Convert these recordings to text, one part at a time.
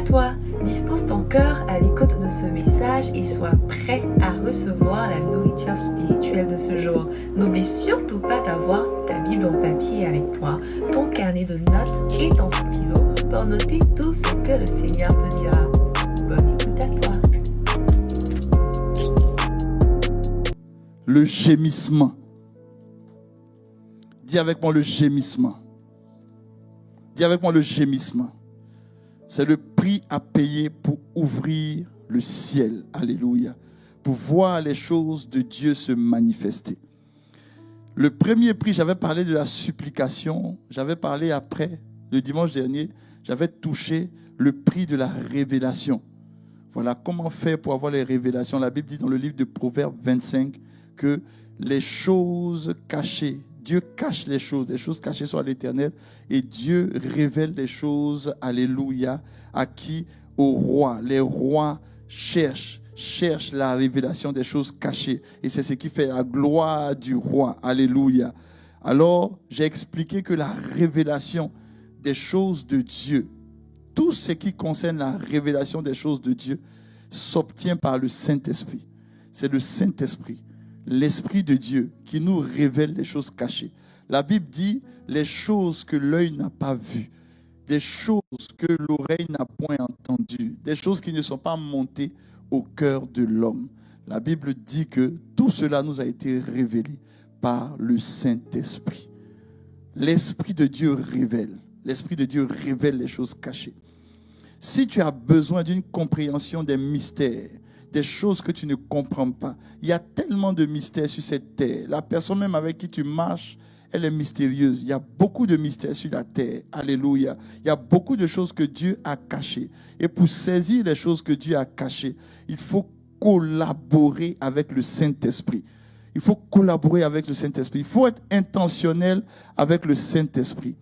toi, dispose ton cœur à l'écoute de ce message et sois prêt à recevoir la nourriture spirituelle de ce jour. N'oublie surtout pas d'avoir ta Bible en papier avec toi, ton carnet de notes et ton stylo pour noter tout ce que le Seigneur te dira. Bonne écoute à toi. Le gémissement. Dis avec moi le gémissement. Dis avec moi le gémissement. C'est le prix à payer pour ouvrir le ciel. Alléluia. Pour voir les choses de Dieu se manifester. Le premier prix, j'avais parlé de la supplication. J'avais parlé après, le dimanche dernier, j'avais touché le prix de la révélation. Voilà comment faire pour avoir les révélations. La Bible dit dans le livre de Proverbes 25 que les choses cachées, Dieu cache les choses cachées sont à l'Éternel et Dieu révèle les choses, alléluia, à qui? Aux rois. Les rois cherchent la révélation des choses cachées et c'est ce qui fait la gloire du roi, alléluia. Alors, j'ai expliqué que la révélation des choses de Dieu, tout ce qui concerne la révélation des choses de Dieu s'obtient par le Saint-Esprit. C'est le Saint-Esprit, l'Esprit de Dieu qui nous révèle les choses cachées. La Bible dit les choses que l'œil n'a pas vues, des choses que l'oreille n'a point entendues, des choses qui ne sont pas montées au cœur de l'homme. La Bible dit que tout cela nous a été révélé par le Saint-Esprit. L'Esprit de Dieu révèle. L'Esprit de Dieu révèle les choses cachées. Si tu as besoin d'une compréhension des mystères, des choses que tu ne comprends pas, il y a tellement de mystères sur cette terre. La personne même avec qui tu marches, elle est mystérieuse. Il y a beaucoup de mystères sur la terre. Alléluia. Il y a beaucoup de choses que Dieu a cachées. Et pour saisir les choses que Dieu a cachées, il faut collaborer avec le Saint-Esprit. Il faut collaborer avec le Saint-Esprit. Il faut être intentionnel avec le Saint-Esprit.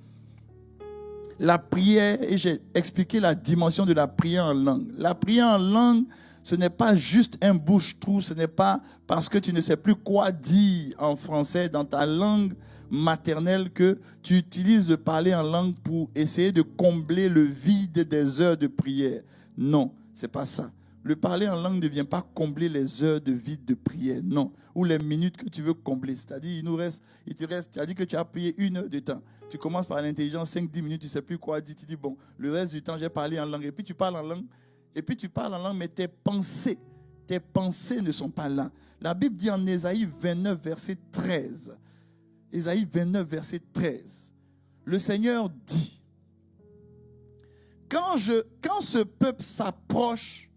La prière, et j'ai expliqué la dimension de la prière en langue. La prière en langue, ce n'est pas juste un bouche-trou, ce n'est pas parce que tu ne sais plus quoi dire en français dans ta langue maternelle que tu utilises de parler en langue pour essayer de combler le vide des heures de prière. Non, c'est pas ça. Le parler en langue ne vient pas combler les heures de vide de prière, non. Ou les minutes que tu veux combler. C'est-à-dire, tu as dit que tu as prié 1 heure de temps. Tu commences par l'intelligence, 5-10 minutes, tu ne sais plus quoi dire. Tu dis, bon, le reste du temps, j'ai parlé en langue. Et puis tu parles en langue. Mais tes pensées ne sont pas là. La Bible dit en Ésaïe 29, verset 13. Ésaïe 29, verset 13. Le Seigneur dit, quand ce peuple s'approche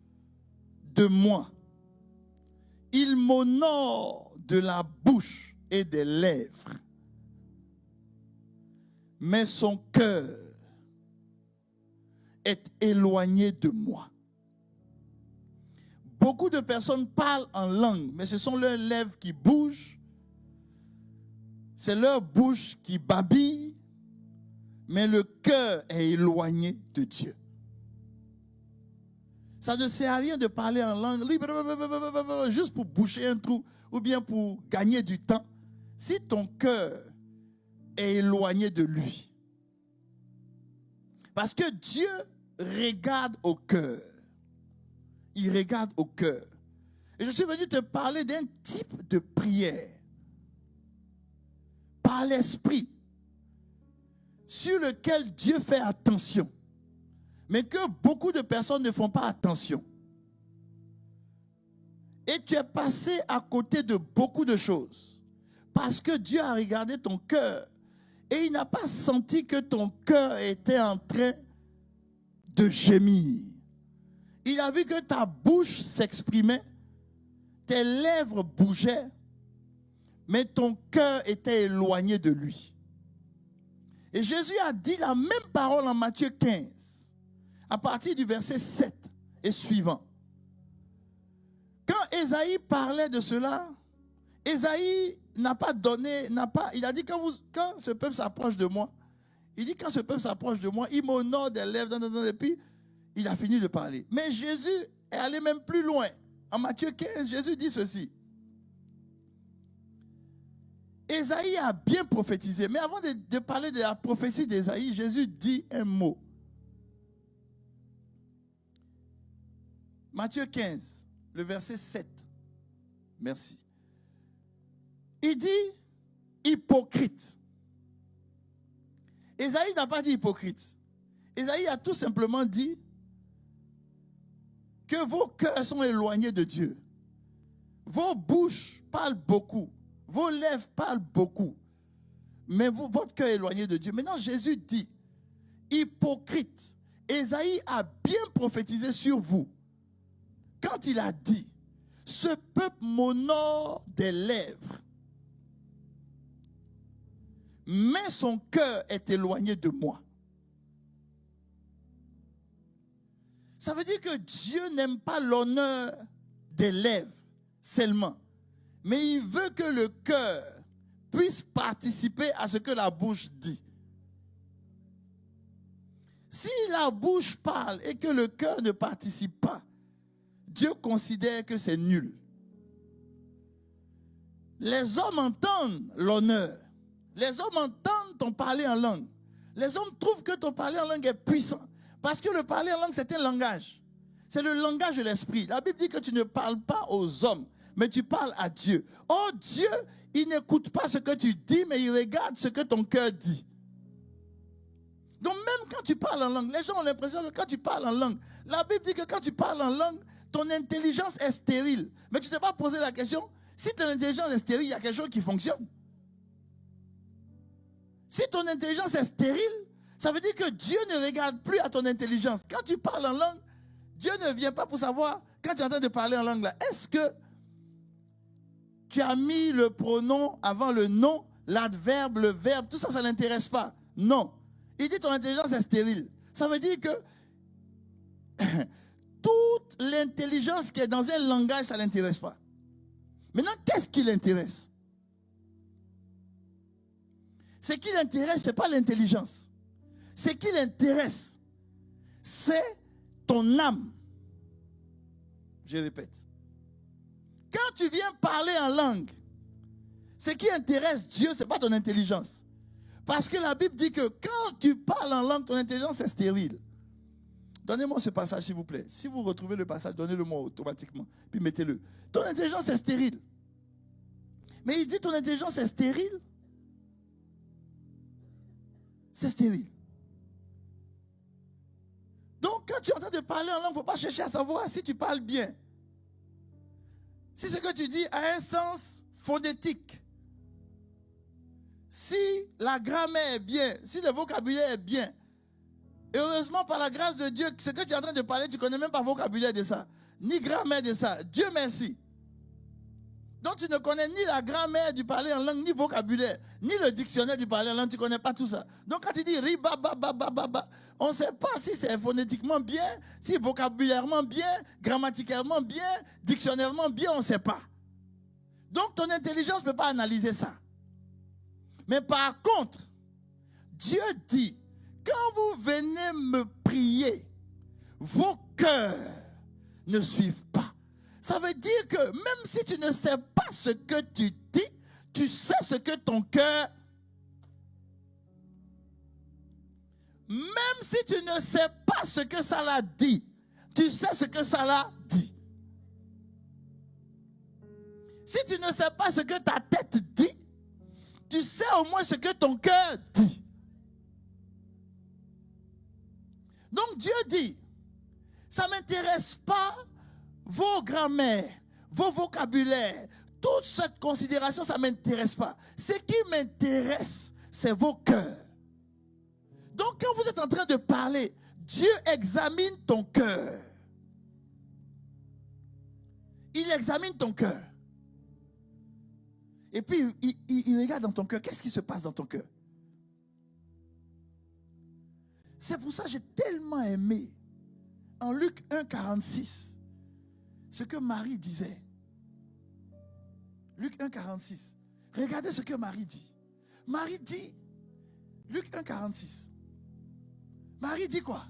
de moi, il m'honore de la bouche et des lèvres, mais son cœur est éloigné de moi. Beaucoup de personnes parlent en langue, mais ce sont leurs lèvres qui bougent, c'est leur bouche qui babille, mais le cœur est éloigné de Dieu. Ça ne sert à rien de parler en langue juste pour boucher un trou ou bien pour gagner du temps. Si ton cœur est éloigné de lui. Parce que Dieu regarde au cœur. Il regarde au cœur. Et je suis venu te parler d'un type de prière par l'esprit sur lequel Dieu fait attention. Mais que beaucoup de personnes ne font pas attention. Et tu es passé à côté de beaucoup de choses. Parce que Dieu a regardé ton cœur. Et il n'a pas senti que ton cœur était en train de gémir. Il a vu que ta bouche s'exprimait, tes lèvres bougeaient, mais ton cœur était éloigné de lui. Et Jésus a dit la même parole en Matthieu 15. À partir du verset 7 et suivant. Quand Ésaïe parlait de cela, Ésaïe il a dit quand ce peuple s'approche de moi, il m'honore des lèvres, et puis il a fini de parler. Mais Jésus est allé même plus loin. En Matthieu 15, Jésus dit ceci. Ésaïe a bien prophétisé, mais avant de parler de la prophétie d'Ésaïe, Jésus dit un mot. Matthieu 15, le verset 7. Merci. Il dit hypocrite. Ésaïe n'a pas dit hypocrite. Ésaïe a tout simplement dit que vos cœurs sont éloignés de Dieu. Vos bouches parlent beaucoup. Vos lèvres parlent beaucoup. Mais votre cœur est éloigné de Dieu. Maintenant, Jésus dit, hypocrite. Ésaïe a bien prophétisé sur vous. Quand il a dit, ce peuple m'honore des lèvres, mais son cœur est éloigné de moi. Ça veut dire que Dieu n'aime pas l'honneur des lèvres seulement, mais il veut que le cœur puisse participer à ce que la bouche dit. Si la bouche parle et que le cœur ne participe pas, Dieu considère que c'est nul. Les hommes entendent l'honneur. Les hommes entendent ton parler en langue. Les hommes trouvent que ton parler en langue est puissant. Parce que le parler en langue, c'est un langage. C'est le langage de l'esprit. La Bible dit que tu ne parles pas aux hommes, mais tu parles à Dieu. Oh, Dieu, il n'écoute pas ce que tu dis, mais il regarde ce que ton cœur dit. Donc même quand tu parles en langue, les gens ont l'impression que quand tu parles en langue, la Bible dit que quand tu parles en langue, ton intelligence est stérile. Mais tu ne t'es pas posé la question, si ton intelligence est stérile, il y a quelque chose qui fonctionne. Si ton intelligence est stérile, ça veut dire que Dieu ne regarde plus à ton intelligence. Quand tu parles en langue, Dieu ne vient pas pour savoir, quand tu es en train de parler en langue là, est-ce que tu as mis le pronom avant le nom, l'adverbe, le verbe, tout ça, ça ne l'intéresse pas. Non. Il dit ton intelligence est stérile. Ça veut dire que toute l'intelligence qui est dans un langage, ça ne l'intéresse pas. Maintenant, qu'est-ce qui l'intéresse? Ce qui l'intéresse, ce n'est pas l'intelligence. Ce qui l'intéresse, c'est ton âme. Je répète. Quand tu viens parler en langue, ce qui intéresse Dieu, ce n'est pas ton intelligence. Parce que la Bible dit que quand tu parles en langue, ton intelligence est stérile. Donnez-moi ce passage, s'il vous plaît. Si vous retrouvez le passage, donnez-le-moi automatiquement. Puis mettez-le. Ton intelligence est stérile. Mais il dit ton intelligence est stérile. C'est stérile. Donc, quand tu es en train de parler en langue, il ne faut pas chercher à savoir si tu parles bien. Si ce que tu dis a un sens phonétique, si la grammaire est bien, si le vocabulaire est bien, heureusement, par la grâce de Dieu, ce que tu es en train de parler, tu ne connais même pas le vocabulaire de ça, ni grammaire de ça. Dieu merci. Donc, tu ne connais ni la grammaire du parler en langue, ni vocabulaire, ni le dictionnaire du parler en langue, tu ne connais pas tout ça. Donc, quand tu dis riba, ba, ba, ba, ba, ba, on ne sait pas si c'est phonétiquement bien, si vocabulairement bien, grammaticalement bien, dictionnairement bien, on ne sait pas. Donc, ton intelligence ne peut pas analyser ça. Mais par contre, Dieu dit, quand vous venez me prier, vos cœurs ne suivent pas. Ça veut dire que même si tu ne sais pas ce que tu dis, tu sais ce que ton cœur... Même si tu ne sais pas ce que ça l'a dit, tu sais ce que ça l'a dit. Si tu ne sais pas ce que ta tête dit, tu sais au moins ce que ton cœur dit. Donc Dieu dit, ça ne m'intéresse pas vos grammaires, vos vocabulaires, toute cette considération, ça ne m'intéresse pas. Ce qui m'intéresse, c'est vos cœurs. Donc quand vous êtes en train de parler, Dieu examine ton cœur. Il examine ton cœur. Et puis, il regarde dans ton cœur. Qu'est-ce qui se passe dans ton cœur? C'est pour ça que j'ai tellement aimé en Luc 1,46 ce que Marie disait. Luc 1,46. Regardez ce que Marie dit. Marie dit, Luc 1,46. Marie dit quoi?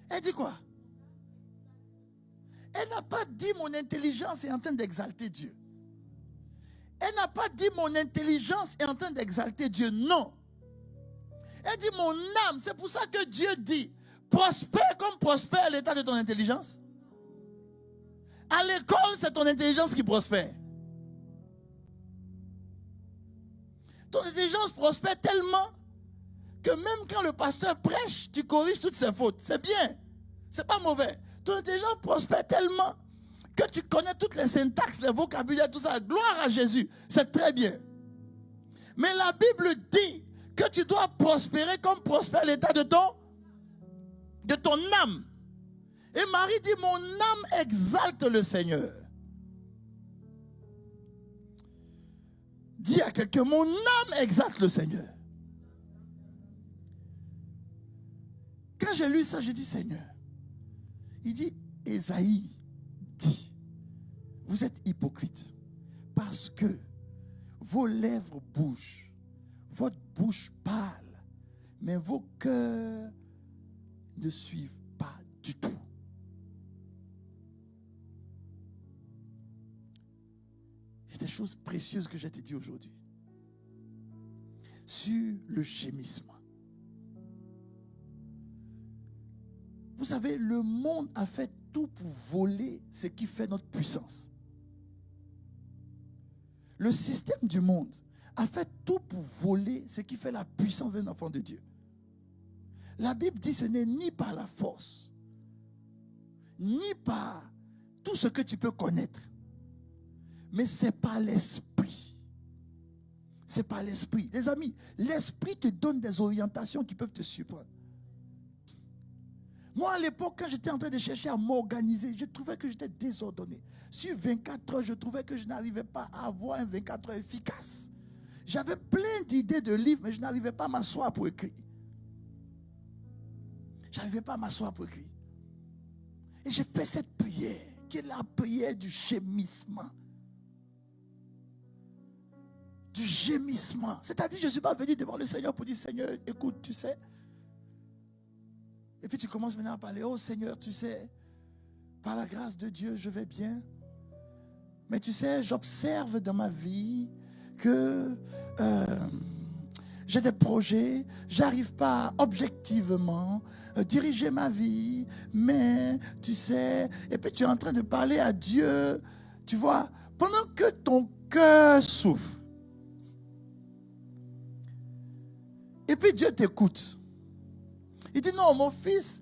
Elle dit quoi? Elle n'a pas dit mon intelligence est en train d'exalter Dieu. Elle n'a pas dit mon intelligence est en train d'exalter Dieu. Non. Elle dit mon âme. C'est pour ça que Dieu dit prospère comme prospère l'état de ton intelligence. À l'école, c'est ton intelligence qui prospère. Ton intelligence prospère tellement que même quand le pasteur prêche, tu corriges toutes ses fautes. C'est bien. C'est pas mauvais. Ton intelligence prospère tellement que tu connais toutes les syntaxes, les vocabulaires, tout ça. Gloire à Jésus. C'est très bien. Mais la Bible dit que tu dois prospérer comme prospère l'état de ton âme. Et Marie dit, mon âme exalte le Seigneur. Dis à quelqu'un, mon âme exalte le Seigneur. Quand j'ai lu ça, j'ai dit, Seigneur, il dit, Ésaïe dit, vous êtes hypocrite parce que vos lèvres bougent, votre bouche parle, mais vos cœurs ne suivent pas du tout. Il y a des choses précieuses que j'ai te dit aujourd'hui sur le gémissement. Vous savez, le monde a fait tout pour voler ce qui fait notre puissance. Le système du monde a fait tout pour voler ce qui fait la puissance d'un enfant de Dieu. La Bible dit que ce n'est ni par la force, ni par tout ce que tu peux connaître, mais c'est par l'esprit. C'est par l'esprit. Les amis, l'esprit te donne des orientations qui peuvent te surprendre. Moi, à l'époque, quand j'étais en train de chercher à m'organiser, je trouvais que j'étais désordonné. Sur 24 heures, je trouvais que je n'arrivais pas à avoir un 24 heures efficace. J'avais plein d'idées de livres, mais je n'arrivais pas à m'asseoir pour écrire. Je n'arrivais pas à m'asseoir pour écrire. Et j'ai fait cette prière, qui est la prière du gémissement. Du gémissement. C'est-à-dire, je ne suis pas venu devant le Seigneur pour dire, Seigneur, écoute, tu sais. Et puis tu commences maintenant à parler, oh Seigneur, tu sais, par la grâce de Dieu, je vais bien. Mais tu sais, j'observe dans ma vie que j'ai des projets, j'arrive pas objectivement diriger ma vie, mais tu sais, et puis tu es en train de parler à Dieu, tu vois, pendant que ton cœur souffre. Et puis Dieu t'écoute. Il dit non, mon fils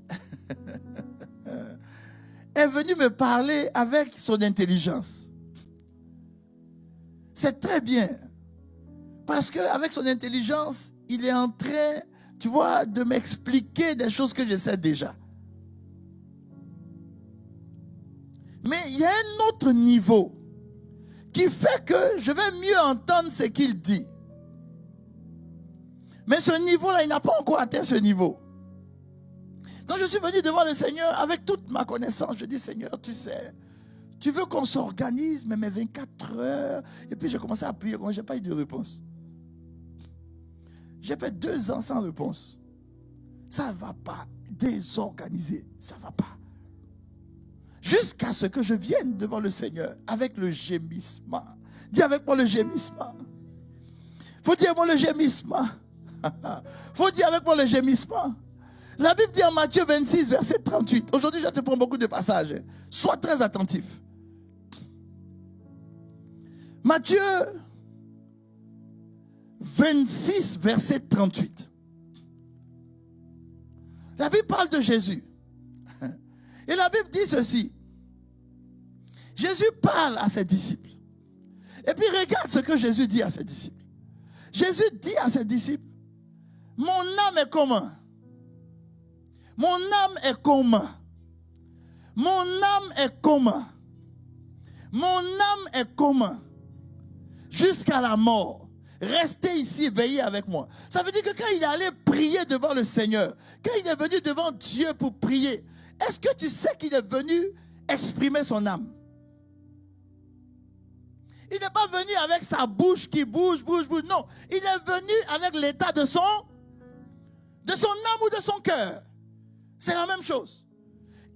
est venu me parler avec son intelligence. C'est très bien. Parce qu'avec son intelligence, il est en train, tu vois, de m'expliquer des choses que je sais déjà. Mais il y a un autre niveau qui fait que je vais mieux entendre ce qu'il dit. Mais ce niveau-là, il n'a pas encore atteint ce niveau. Donc je suis venu devant le Seigneur avec toute ma connaissance. Je dis, Seigneur, tu sais, tu veux qu'on s'organise, mais mes 24 heures. Et puis j'ai commencé à prier, je n'ai pas eu de réponse. J'ai fait 2 ans sans réponse. Ça ne va pas. Désorganisé, ça ne va pas. Jusqu'à ce que je vienne devant le Seigneur avec le gémissement. Dis avec moi le gémissement. Il faut dire moi le gémissement. Il faut dire avec moi le gémissement. La Bible dit en Matthieu 26, verset 38. Aujourd'hui, je te prends beaucoup de passages. Sois très attentif. Matthieu 26, verset 38. La Bible parle de Jésus. Et la Bible dit ceci. Jésus parle à ses disciples. Et puis regarde ce que Jésus dit à ses disciples. Jésus dit à ses disciples, mon âme est comment? Mon âme est comment? Mon âme est comment? Mon âme est comment? Jusqu'à la mort. Restez ici, veillez avec moi. Ça veut dire que quand il allait prier devant le Seigneur, quand il est venu devant Dieu pour prier, est-ce que tu sais qu'il est venu exprimer son âme? Il n'est pas venu avec sa bouche qui bouge. Non, il est venu avec l'état de son âme ou de son cœur. C'est la même chose.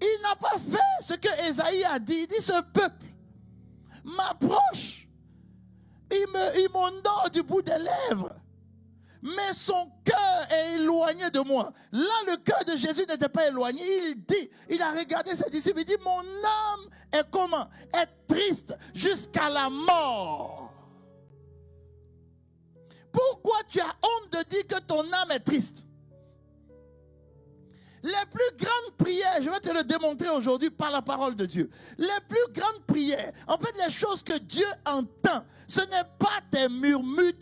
Il n'a pas fait ce que Ésaïe a dit. Il dit, ce peuple m'approche. Il m'honore du bout des lèvres. mais son cœur est éloigné de moi. Là, le cœur de Jésus n'était pas éloigné. Il a regardé ses disciples, il dit, mon âme est comment? Est triste jusqu'à la mort. Pourquoi tu as honte de dire que ton âme est triste? Les plus grandes prières, je vais te le démontrer aujourd'hui par la parole de Dieu. Les plus grandes prières, en fait, les choses que Dieu entend, ce n'est pas tes murmures,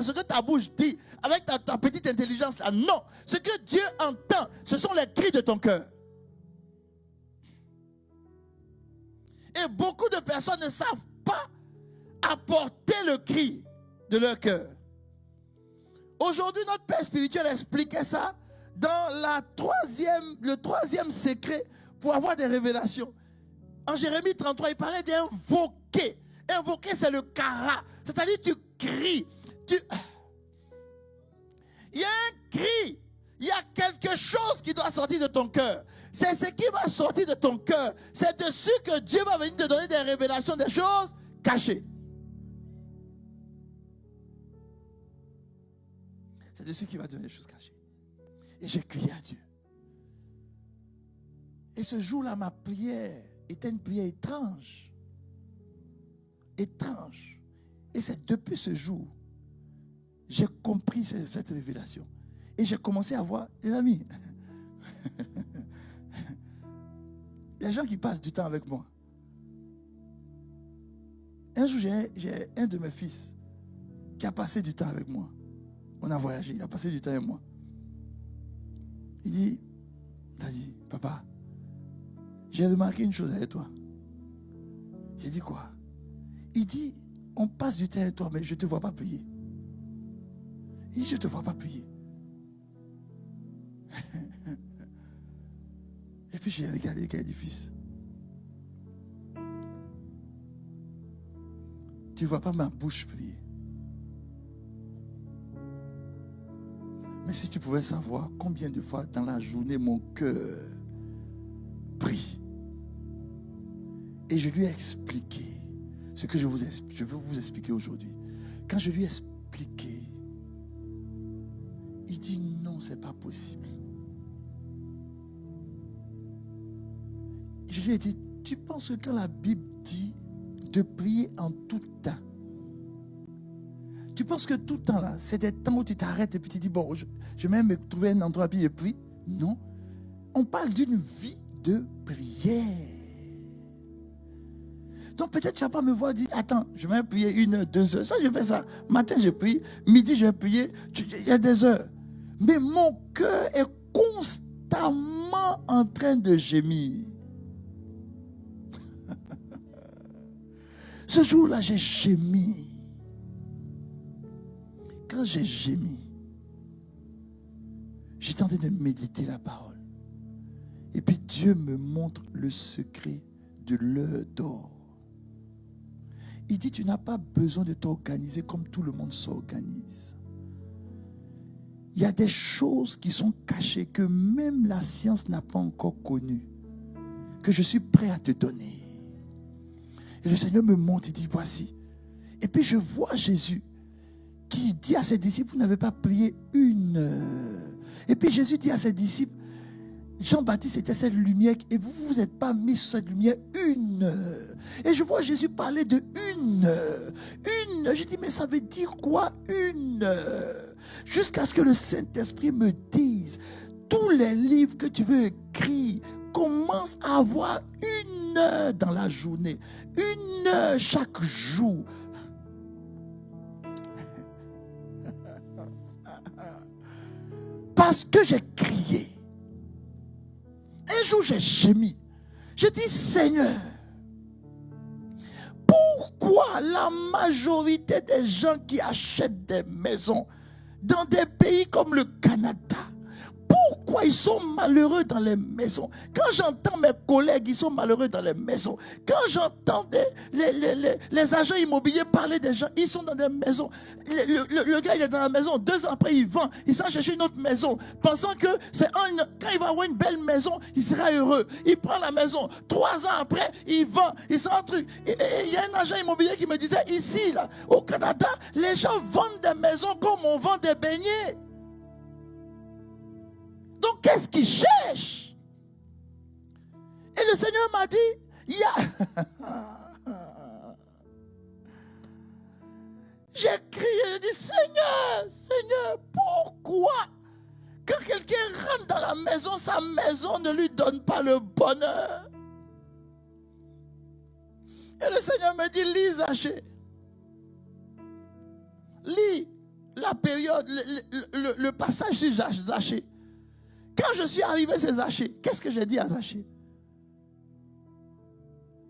ce que ta bouche dit avec ta petite intelligence là. Non, ce que Dieu entend, ce sont les cris de ton cœur. Et beaucoup de personnes ne savent pas apporter le cri de leur cœur. Aujourd'hui, notre Père spirituel expliquait ça dans le troisième secret pour avoir des révélations. En Jérémie 33, il parlait d'invoquer. Invoquer, c'est le kara. C'est-à-dire, tu cries. Il y a un cri. Il y a quelque chose qui doit sortir de ton cœur. C'est ce qui va sortir de ton cœur. C'est dessus que Dieu va venir te donner des révélations, des choses cachées. C'est dessus qu'il va donner des choses cachées. Et j'ai crié à Dieu. Et ce jour-là, ma prière était une prière étrange. Étrange. Et c'est depuis ce jour, j'ai compris cette révélation. Et j'ai commencé à voir des amis. Il y a des gens qui passent du temps avec moi. Un jour, j'ai un de mes fils qui a passé du temps avec moi. On a voyagé, il a passé du temps avec moi. Il a dit, papa, j'ai remarqué une chose avec toi. J'ai dit quoi? Il dit, on passe du temps avec toi, mais je ne te vois pas prier. Il dit, je ne te vois pas prier. Et puis j'ai regardé qu'il a dit, fils, tu ne vois pas ma bouche prier. Mais si tu pouvais savoir combien de fois dans la journée mon cœur prie. Et je lui ai expliqué ce que je veux vous expliquer aujourd'hui. Quand je lui ai expliqué, il dit non, c'est pas possible. Je lui ai dit, tu penses que quand la Bible dit de prier en tout temps, tu penses que tout le temps là, c'est des temps où tu t'arrêtes et puis tu dis, bon, je vais même me trouver un endroit puis je prie. Non. On parle d'une vie de prière. Donc peut-être tu ne vas pas me voir dire, attends, je vais prier 1 heure, 2 heures. Ça, je fais ça. Matin, je prie. Midi, je prie. Il y a des heures. Mais mon cœur est constamment en train de gémir. Ce jour-là, j'ai gémi. Quand j'ai gémi, j'étais en train de méditer la parole. Et puis Dieu me montre le secret de l'heure d'or. Il dit, tu n'as pas besoin de t'organiser comme tout le monde s'organise. Il y a des choses qui sont cachées que même la science n'a pas encore connues, que je suis prêt à te donner. Et le Seigneur me montre, il dit, voici. Et puis je vois Jésus qui dit à ses disciples, vous n'avez pas prié 1 heure. Et puis Jésus dit à ses disciples, Jean-Baptiste était cette lumière et vous ne vous êtes pas mis sur cette lumière 1 heure. Et je vois Jésus parler de 1 heure. 1 heure. J'ai dit, mais ça veut dire quoi 1 heure? Jusqu'à ce que le Saint-Esprit me dise, tous les livres que tu veux écrire commencent à avoir 1 heure dans la journée. 1 heure chaque jour. Parce que j'ai crié. Un jour, j'ai gémi. J'ai dit, Seigneur, pourquoi la majorité des gens qui achètent des maisons dans des pays comme le Canada, pourquoi Pourquoi ils sont malheureux dans les maisons? Quand j'entends mes collègues, ils sont malheureux dans les maisons. Quand j'entends les agents immobiliers parler des gens, ils sont dans des maisons. Le gars, il est dans la maison. 2 ans après, il vend. Il s'en chercher une autre maison. Pensant que quand il va avoir une belle maison, il sera heureux. Il prend la maison. 3 ans après, il vend. Il sent un truc. Il y a un agent immobilier qui me disait, ici, là, au Canada, les gens vendent des maisons comme on vend des beignets. Donc, qu'est-ce qu'ils cherchent? Et le Seigneur m'a dit, j'ai crié, j'ai dit, Seigneur, pourquoi quand quelqu'un rentre dans la maison, sa maison ne lui donne pas le bonheur? Et le Seigneur me dit, lis Zachée. Lis la période, le passage sur Zachée. Quand je suis arrivé, c'est Zachée. Qu'est-ce que j'ai dit à Zachée?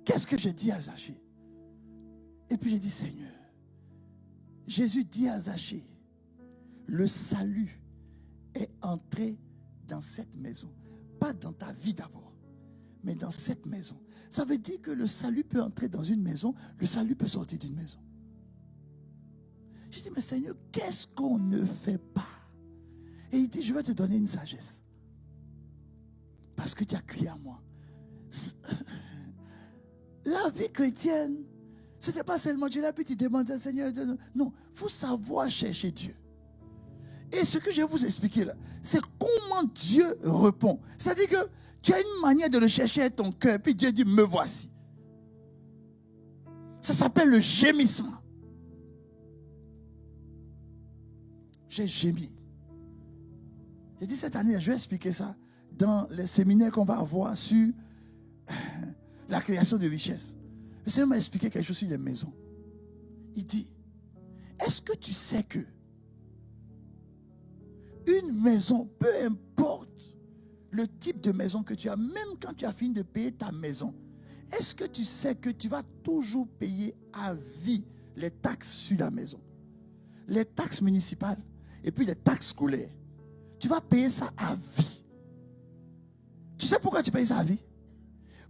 Qu'est-ce que j'ai dit à Zachée? Et puis j'ai dit, Seigneur, Jésus dit à Zachée, le salut est entré dans cette maison. Pas dans ta vie d'abord, mais dans cette maison. Ça veut dire que le salut peut entrer dans une maison, le salut peut sortir d'une maison. J'ai dit, mais Seigneur, qu'est-ce qu'on ne fait pas? Et il dit, je vais te donner une sagesse. Parce que tu as crié à moi. La vie chrétienne, ce n'était pas seulement Dieu là, puis tu demandais, Seigneur, non, il faut savoir chercher Dieu. Et ce que je vais vous expliquer là, c'est comment Dieu répond. C'est-à-dire que tu as une manière de le chercher avec ton cœur, puis Dieu dit, me voici. Ça s'appelle le gémissement. J'ai gémi. J'ai dit cette année, je vais expliquer ça dans les séminaires qu'on va avoir sur la création de richesses. Le Seigneur m'a expliqué quelque chose sur les maisons. Il dit, est-ce que tu sais que une maison, peu importe le type de maison que tu as, même quand tu as fini de payer ta maison, est-ce que tu sais que tu vas toujours payer à vie les taxes sur la maison, les taxes municipales et puis les taxes scolaires? Tu vas payer ça à vie. Tu sais pourquoi tu payes ça à vie?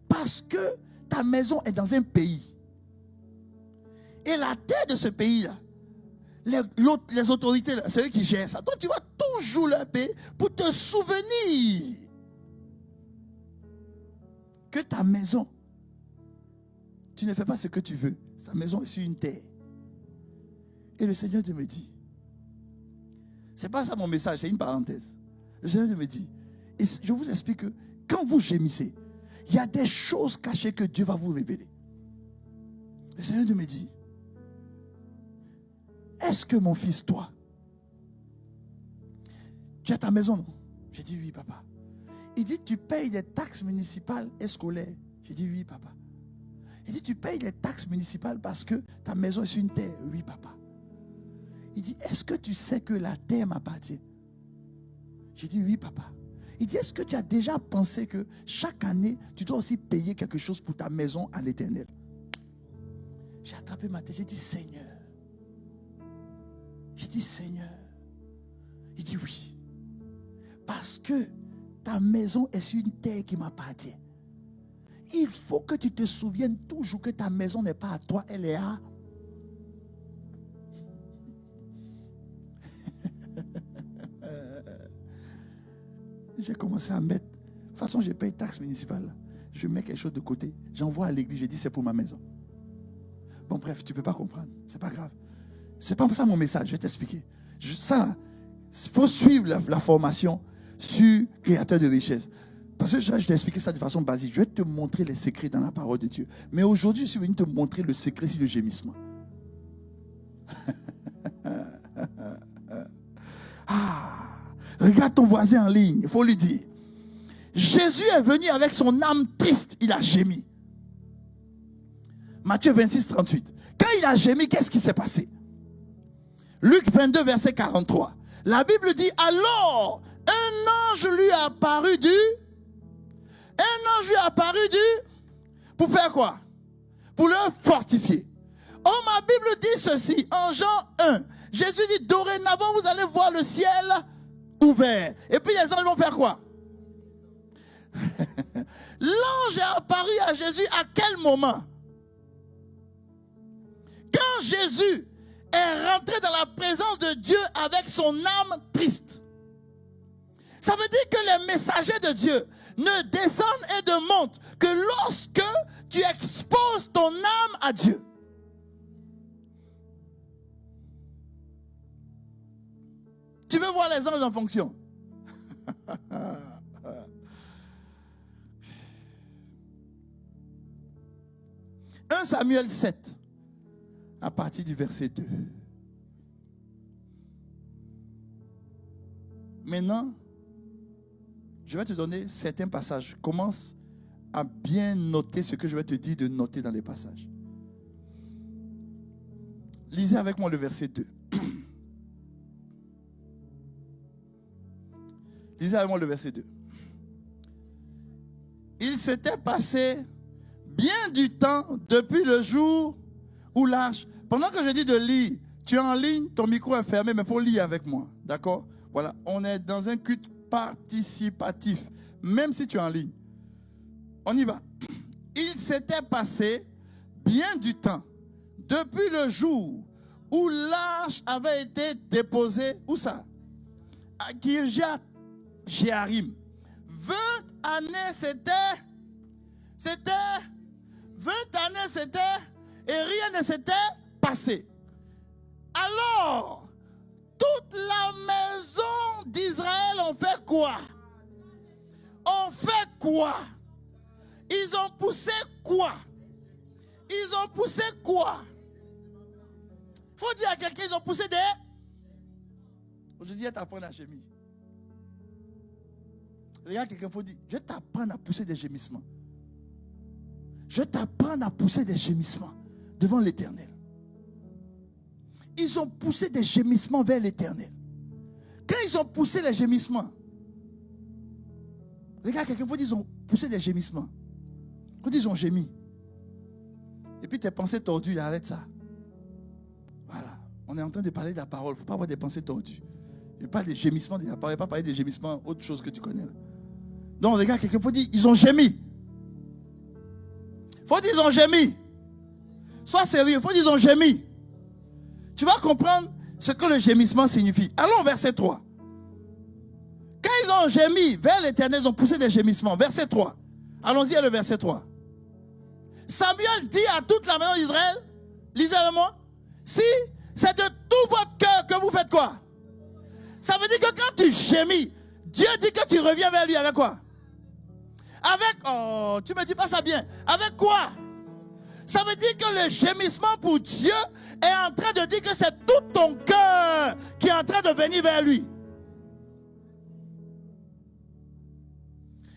Parce que ta maison est dans un pays. Et la terre de ce pays-là, les autorités, c'est eux qui gèrent ça. Donc tu vas toujours leur payer pour te souvenir que ta maison, tu ne fais pas ce que tu veux. Ta maison est sur une terre. Et le Seigneur me dit, c'est pas ça mon message, c'est une parenthèse. Le Seigneur me dit, et je vous explique que quand vous gémissez, il y a des choses cachées que Dieu va vous révéler. Le Seigneur me dit, est-ce que mon fils, toi, tu as ta maison, non? J'ai dit oui, papa. Il dit, tu payes les taxes municipales et scolaires. J'ai dit oui, papa. Il dit, tu payes les taxes municipales parce que ta maison est sur une terre. Oui, papa. Il dit, est-ce que tu sais que la terre m'appartient? J'ai dit oui, papa. Il dit, est-ce que tu as déjà pensé que chaque année, tu dois aussi payer quelque chose pour ta maison à l'Éternel? J'ai attrapé ma tête, j'ai dit, Seigneur. J'ai dit, Seigneur. Il dit, oui. Parce que ta maison est sur une terre qui m'appartient. Il faut que tu te souviennes toujours que ta maison n'est pas à toi, elle est à... J'ai commencé à mettre... De toute façon, je paye taxe municipale. Je mets quelque chose de côté. J'envoie à l'église, je dis c'est pour ma maison. Bon, bref, tu ne peux pas comprendre. C'est pas grave. C'est pas ça mon message, je vais t'expliquer. Ça là, il faut suivre la formation sur créateur de richesse. Parce que je t'ai expliqué ça de façon basique. Je vais te montrer les secrets dans la parole de Dieu. Mais aujourd'hui, je suis venu te montrer le secret sur le gémissement. Regarde ton voisin en ligne, il faut lui dire. Jésus est venu avec son âme triste, il a gémi. Matthieu 26, 38. Quand il a gémi, qu'est-ce qui s'est passé? Luc 22, verset 43. La Bible dit, alors, un ange lui a apparu pour faire quoi? Pour le fortifier. Oh, ma Bible dit ceci, en Jean 1. Jésus dit, dorénavant, vous allez voir le ciel ouvert. Et puis les anges vont faire quoi? L'ange est apparu à Jésus à quel moment? Quand Jésus est rentré dans la présence de Dieu avec son âme triste. Ça veut dire que les messagers de Dieu ne descendent et ne montent que lorsque tu exposes ton âme à Dieu. Tu veux voir les anges en fonction? 1 Samuel 7, à partir du verset 2. Maintenant, je vais te donner certains passages. Commence à bien noter ce que je vais te dire de noter dans les passages. Lisez avec moi le verset 2. Lisez avec moi le verset 2. Il s'était passé bien du temps depuis le jour où l'arche... Pendant que je dis de lire, tu es en ligne, ton micro est fermé, mais il faut lire avec moi. D'accord? Voilà, on est dans un culte participatif, même si tu es en ligne. On y va. Il s'était passé bien du temps depuis le jour où l'arche avait été déposée. Où ça? À Kirjat Jearim. 20 années c'était 20 années c'était et rien ne s'était passé. Alors toute la maison d'Israël ont fait quoi? Ont fait quoi? Ils ont poussé quoi? Ils ont poussé quoi? Faut dire à quelqu'un, ils ont poussé des... Aujourd'hui, je t'apprends à gémir. Regarde quelqu'un, il faut dire, je t'apprends à pousser des gémissements. Je t'apprends à pousser des gémissements devant l'Éternel. Ils ont poussé des gémissements vers l'Éternel. Quand ils ont poussé les gémissements, regarde quelqu'un, il faut dire, ils ont poussé des gémissements. Quand ils ont gémi. Et puis tes pensées tordues, arrête ça. Voilà. On est en train de parler de la parole. Il ne faut pas avoir des pensées tordues. Il n'y a pas des gémissements de la parole. Il ne faut pas parler des gémissements, autre chose que tu connais. Là. Donc regarde quelqu'un, il faut dire, ils ont gémi. Il faut dire, ils ont gémi. Sois sérieux, il faut dire, ils ont gémi. Tu vas comprendre ce que le gémissement signifie. Allons au verset 3. Quand ils ont gémi vers l'Éternel, ils ont poussé des gémissements. Verset 3. Allons-y à le verset 3. Samuel dit à toute la maison d'Israël, lisez avec moi, si c'est de tout votre cœur que vous faites quoi? Ça veut dire que quand tu gémis, Dieu dit que tu reviens vers lui avec quoi? Avec, oh, tu me dis pas ça bien. Avec quoi? Ça veut dire que le gémissement pour Dieu est en train de dire que c'est tout ton cœur qui est en train de venir vers lui.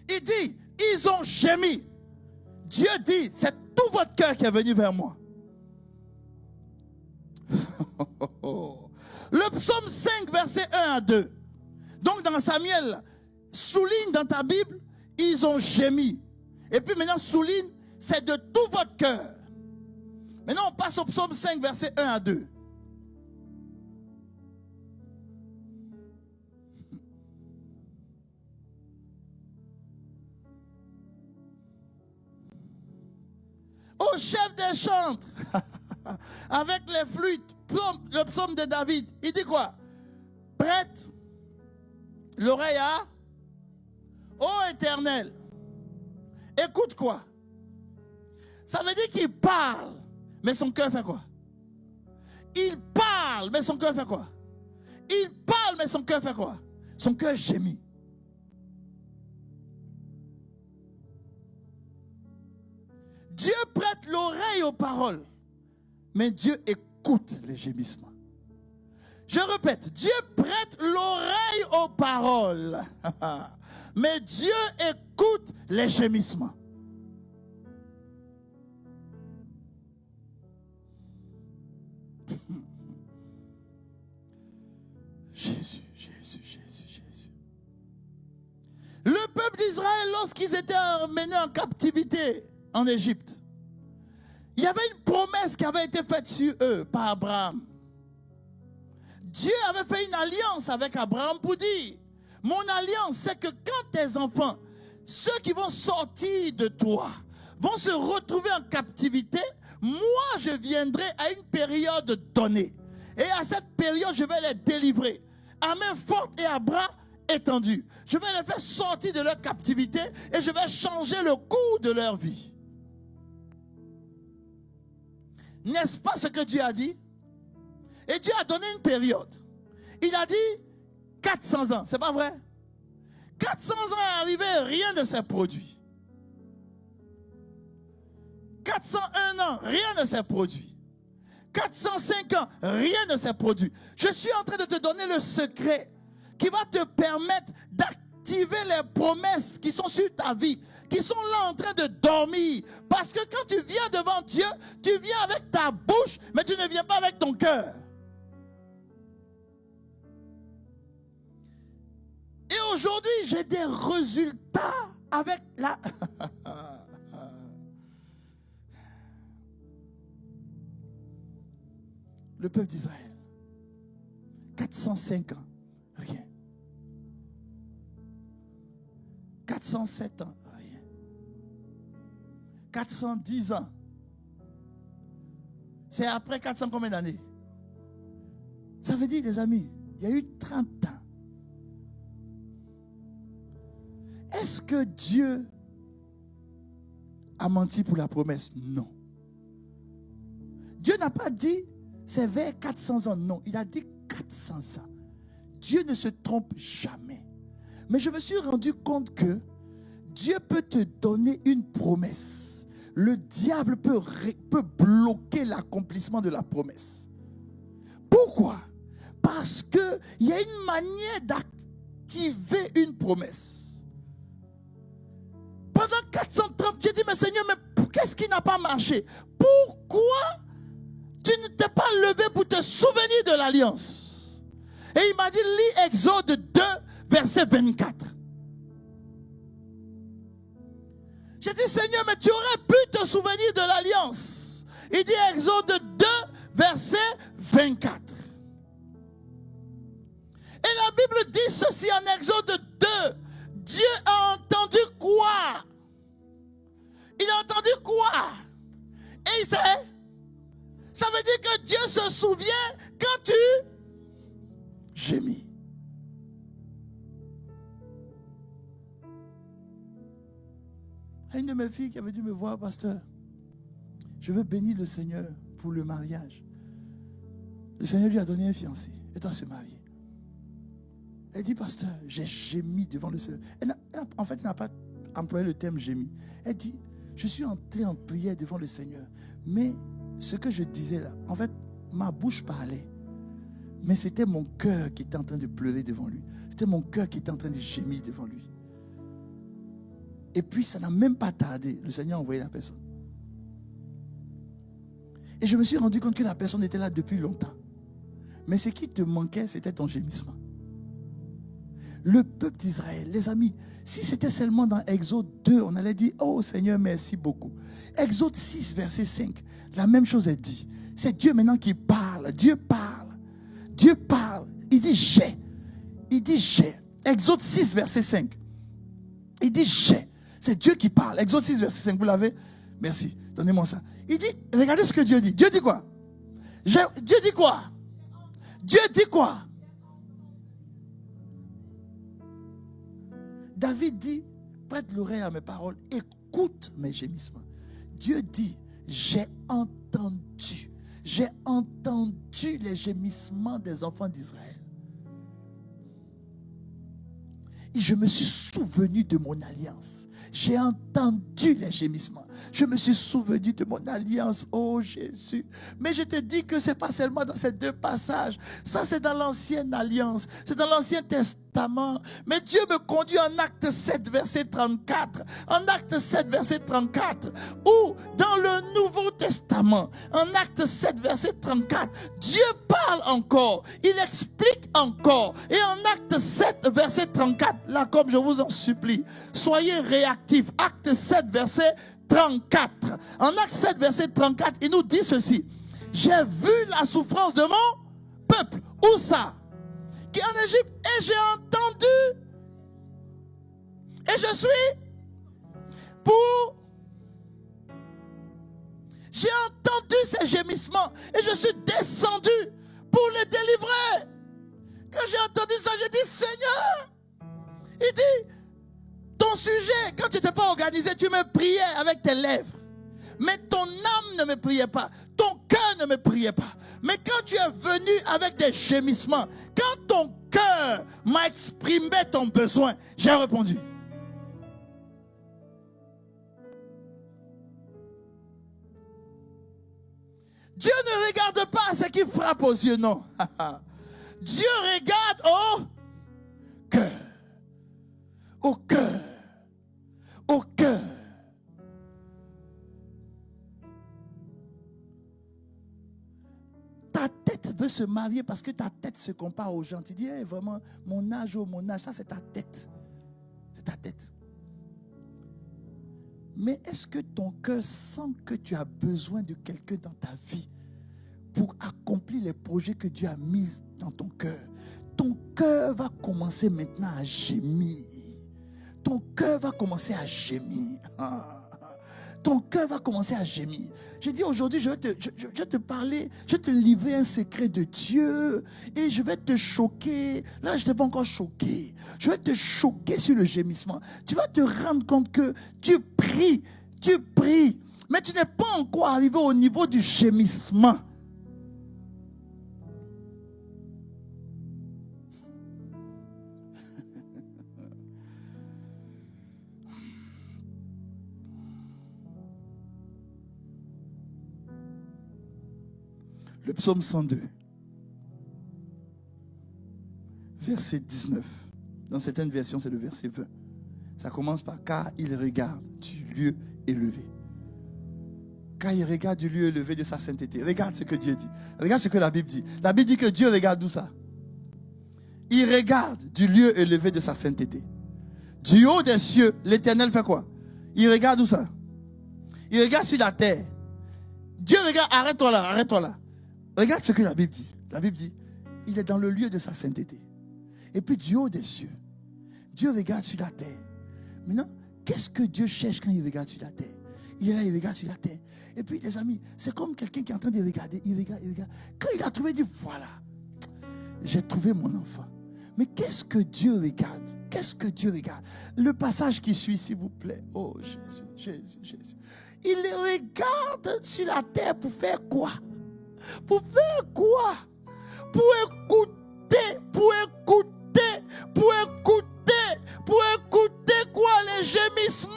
Il dit, ils ont gémi. Dieu dit, c'est tout votre cœur qui est venu vers moi. Le psaume 5, verset 1 à 2. Donc dans Samuel, souligne dans ta Bible, ils ont gémi. Et puis maintenant, souligne, c'est de tout votre cœur. Maintenant, on passe au psaume 5, verset 1 à 2. Au chef des chantres, avec les flûtes, le psaume de David, il dit quoi? Prête l'oreille à ô Éternel. Écoute quoi? Ça veut dire qu'il parle, mais son cœur fait quoi? Il parle, mais son cœur fait quoi? Il parle, mais son cœur fait quoi? Son cœur gémit. Dieu prête l'oreille aux paroles, mais Dieu écoute les gémissements. Je répète, Dieu prête l'oreille aux paroles, mais Dieu écoute les gémissements. Jésus, Jésus, Jésus, Jésus. Le peuple d'Israël, lorsqu'ils étaient emmenés en captivité en Égypte, il y avait une promesse qui avait été faite sur eux par Abraham. Dieu avait fait une alliance avec Abraham pour dire, mon alliance, c'est que quand tes enfants ceux qui vont sortir de toi vont se retrouver en captivité, moi je viendrai à une période donnée. Et à cette période, je vais les délivrer à main forte et à bras étendus. Je vais les faire sortir de leur captivité et je vais changer le cours de leur vie. N'est-ce pas ce que Dieu a dit? Et Dieu a donné une période. Il a dit 400 ans, c'est pas vrai? 400 ans est arrivé, rien ne s'est produit. 401 ans, rien ne s'est produit. 405 ans, rien ne s'est produit. Je suis en train de te donner le secret qui va te permettre d'activer les promesses qui sont sur ta vie, qui sont là en train de dormir. Parce que quand tu viens devant Dieu, tu viens avec ta bouche, mais tu ne viens pas avec ton cœur. Et aujourd'hui, j'ai des résultats avec la... Le peuple d'Israël. 405 ans, rien. 407 ans, rien. 410 ans. C'est après 400 combien d'années? Ça veut dire, les amis, il y a eu 30 ans. Est-ce que Dieu a menti pour la promesse? Non. Dieu n'a pas dit c'est vers 400 ans. Non, il a dit 400 ans. Dieu ne se trompe jamais. Mais je me suis rendu compte que Dieu peut te donner une promesse. Le diable peut bloquer l'accomplissement de la promesse. Pourquoi? Parce qu'il y a une manière d'activer une promesse. Pendant 430, j'ai dit, mais Seigneur, mais qu'est-ce qui n'a pas marché? Pourquoi tu ne t'es pas levé pour te souvenir de l'alliance? Et il m'a dit, lis Exode 2, verset 24. J'ai dit, Seigneur, mais tu aurais pu te souvenir de l'alliance. Il dit Exode 2, verset 24. Et la Bible dit ceci en Exode 2. Dieu a entendu quoi? Il a entendu quoi? Et il sait. Ça veut dire que Dieu se souvient quand tu gémis. Une de mes filles qui avait dû me voir, pasteur, je veux bénir le Seigneur pour le mariage. Le Seigneur lui a donné un fiancé. Elle doit se marier. Elle dit, pasteur, j'ai gémi devant le Seigneur. En fait, elle n'a pas employé le terme gémi. Elle dit, je suis entré en prière devant le Seigneur. Mais ce que je disais là, en fait, ma bouche parlait. Mais c'était mon cœur qui était en train de pleurer devant lui. C'était mon cœur qui était en train de gémir devant lui. Et puis, ça n'a même pas tardé. Le Seigneur a envoyé la personne. Et je me suis rendu compte que la personne était là depuis longtemps. Mais ce qui te manquait, c'était ton gémissement. Le peuple d'Israël, les amis, si c'était seulement dans Exode 2, on allait dire, oh Seigneur, merci beaucoup. Exode 6, verset 5, la même chose est dit. C'est Dieu maintenant qui parle. Dieu parle. Dieu parle. Il dit j'ai. Il dit j'ai. Exode 6, verset 5. Il dit j'ai. C'est Dieu qui parle. Exode 6, verset 5. Vous l'avez? Merci. Donnez-moi ça. Il dit, regardez ce que Dieu dit. Dieu dit quoi? Dieu dit quoi? Dieu dit quoi? David dit, prête l'oreille à mes paroles, écoute mes gémissements. Dieu dit, j'ai entendu les gémissements des enfants d'Israël. Et je me suis souvenu de mon alliance. J'ai entendu les gémissements. Je me suis souvenu de mon alliance, oh Jésus. Mais je te dis que ce n'est pas seulement dans ces deux passages. Ça, c'est dans l'ancienne alliance. C'est dans l'Ancien Testament. Mais Dieu me conduit en Acte 7, verset 34. En Acte 7, verset 34. Ou dans le Nouveau Testament, en Acte 7, verset 34, Dieu parle encore. Il explique encore. Et en Acte 7, verset 34, là, comme je vous en supplie, soyez réactifs. Acte 7, verset 34. En Acte 7, verset 34, il nous dit ceci. J'ai vu la souffrance de mon peuple. Où ça? Qui est en Égypte. Et j'ai entendu. Et je suis J'ai entendu ces gémissements et je suis descendu pour les délivrer. Quand j'ai entendu ça, j'ai dit, Seigneur, il dit, ton sujet, quand tu n'étais pas organisé, tu me priais avec tes lèvres. Mais ton âme ne me priait pas. Ton cœur ne me priait pas. Mais quand tu es venu avec des gémissements, quand ton cœur m'a exprimé ton besoin, j'ai répondu. Dieu ne regarde pas ce qui frappe aux yeux, non. Dieu regarde au cœur. Au cœur. Au cœur. Ta tête veut se marier parce que ta tête se compare aux gens. Tu dis, hey, vraiment, mon âge, ça c'est ta tête. C'est ta tête. Mais est-ce que ton cœur sent que tu as besoin de quelqu'un dans ta vie pour accomplir les projets que Dieu a mis dans ton cœur? Ton cœur va commencer maintenant à gémir. Ton cœur va commencer à gémir. Ton cœur va commencer à gémir. J'ai dit aujourd'hui, je vais te parler, je vais te livrer un secret de Dieu et je vais te choquer. Là, je ne t'ai pas encore choqué. Je vais te choquer sur le gémissement. Tu vas te rendre compte que tu pries, mais tu n'es pas encore arrivé au niveau du gémissement. Le psaume 102, verset 19. Dans certaines versions, c'est le verset 20. Ça commence par « Car il regarde du lieu élevé ». Car il regarde du lieu élevé de sa sainteté. Regarde ce que Dieu dit. Regarde ce que la Bible dit. La Bible dit que Dieu regarde d'où ça? Il regarde du lieu élevé de sa sainteté. Du haut des cieux, l'Éternel fait quoi? Il regarde où ça? Il regarde sur la terre. Dieu regarde, arrête-toi là. Regarde ce que la Bible dit. La Bible dit, il est dans le lieu de sa sainteté. Et puis du haut des cieux, Dieu regarde sur la terre. Maintenant, qu'est-ce que Dieu cherche quand il regarde sur la terre? Il est là, il regarde sur la terre. Et puis les amis, c'est comme quelqu'un qui est en train de regarder. Il regarde. Quand il a trouvé, il dit, voilà, j'ai trouvé mon enfant. Mais qu'est-ce que Dieu regarde? Qu'est-ce que Dieu regarde? Le passage qui suit, s'il vous plaît. Oh Jésus. Il regarde sur la terre pour faire quoi? Pour faire quoi? Pour écouter quoi? Les gémissements.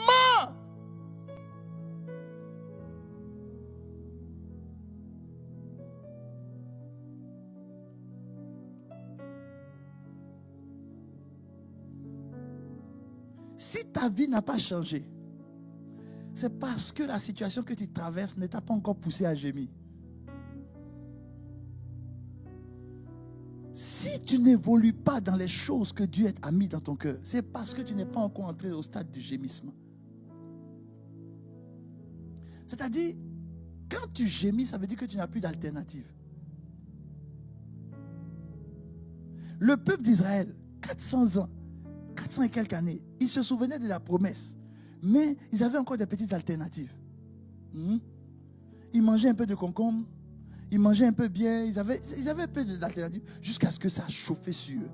Si ta vie n'a pas changé, c'est parce que la situation que tu traverses ne t'a pas encore poussé à gémir. Si tu n'évolues pas dans les choses que Dieu a mis dans ton cœur, c'est parce que tu n'es pas encore entré au stade du gémissement. C'est-à-dire, quand tu gémis, ça veut dire que tu n'as plus d'alternative. Le peuple d'Israël, 400 ans, 400 et quelques années, ils se souvenaient de la promesse, mais ils avaient encore des petites alternatives. Ils mangeaient un peu de concombre, ils mangeaient un peu bien, ils avaient un peu d'alternatives jusqu'à ce que ça chauffait sur eux.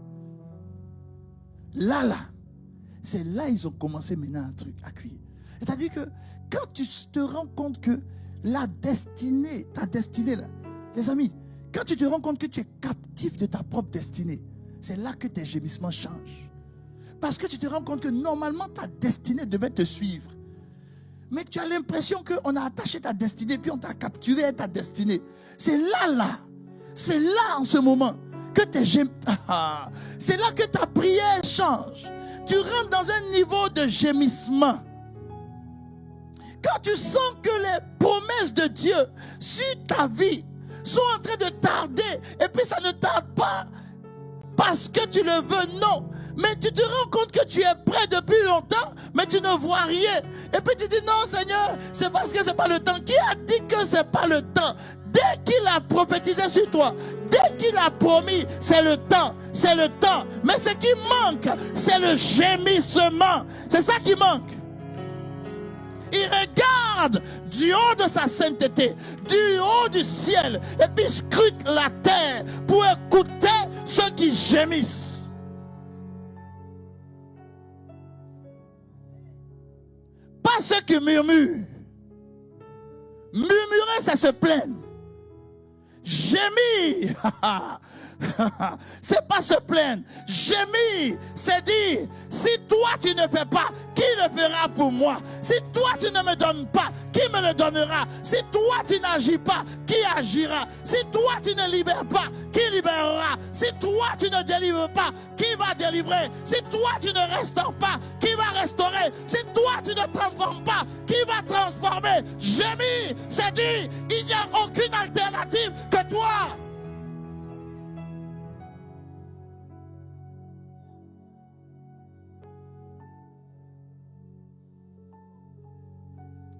Là, c'est là ils ont commencé maintenant un truc à cuire. C'est-à-dire que quand tu te rends compte que ta destinée là, les amis, quand tu te rends compte que tu es captif de ta propre destinée, c'est là que tes gémissements changent. Parce que tu te rends compte que normalement ta destinée devait te suivre. Mais tu as l'impression qu'on a attaché ta destinée, puis on t'a capturé à ta destinée. C'est là, en ce moment, que c'est là que ta prière change. Tu rentres dans un niveau de gémissement. Quand tu sens que les promesses de Dieu sur ta vie sont en train de tarder, et puis ça ne tarde pas parce que tu le veux, non. Mais tu te rends compte que tu es prêt depuis longtemps, mais tu ne vois rien. Et puis tu dis, non Seigneur, c'est parce que ce n'est pas le temps. Qui a dit que ce n'est pas le temps? Dès qu'il a prophétisé sur toi, dès qu'il a promis, c'est le temps. Mais ce qui manque, c'est le gémissement. C'est ça qui manque. Il regarde du haut de sa sainteté, du haut du ciel, et puis scrute la terre pour écouter ceux qui gémissent. Pas ceux qui murmurent. Murmurer, c'est se plaindre. Gémir, c'est pas se plaindre. Gémir, c'est dire, si toi tu ne fais pas, qui le fera pour moi? Si toi tu ne me donnes pas, qui me le donnera? Si toi tu n'agis pas, qui agira? Si toi tu ne libères pas, qui libérera? Si toi tu ne délivres pas, qui va délivrer? Si toi tu ne restaures pas, qui va restaurer? Si toi tu ne transformes pas, qui va transformer? Gémir, c'est dire, il n'y a aucune alternative que toi.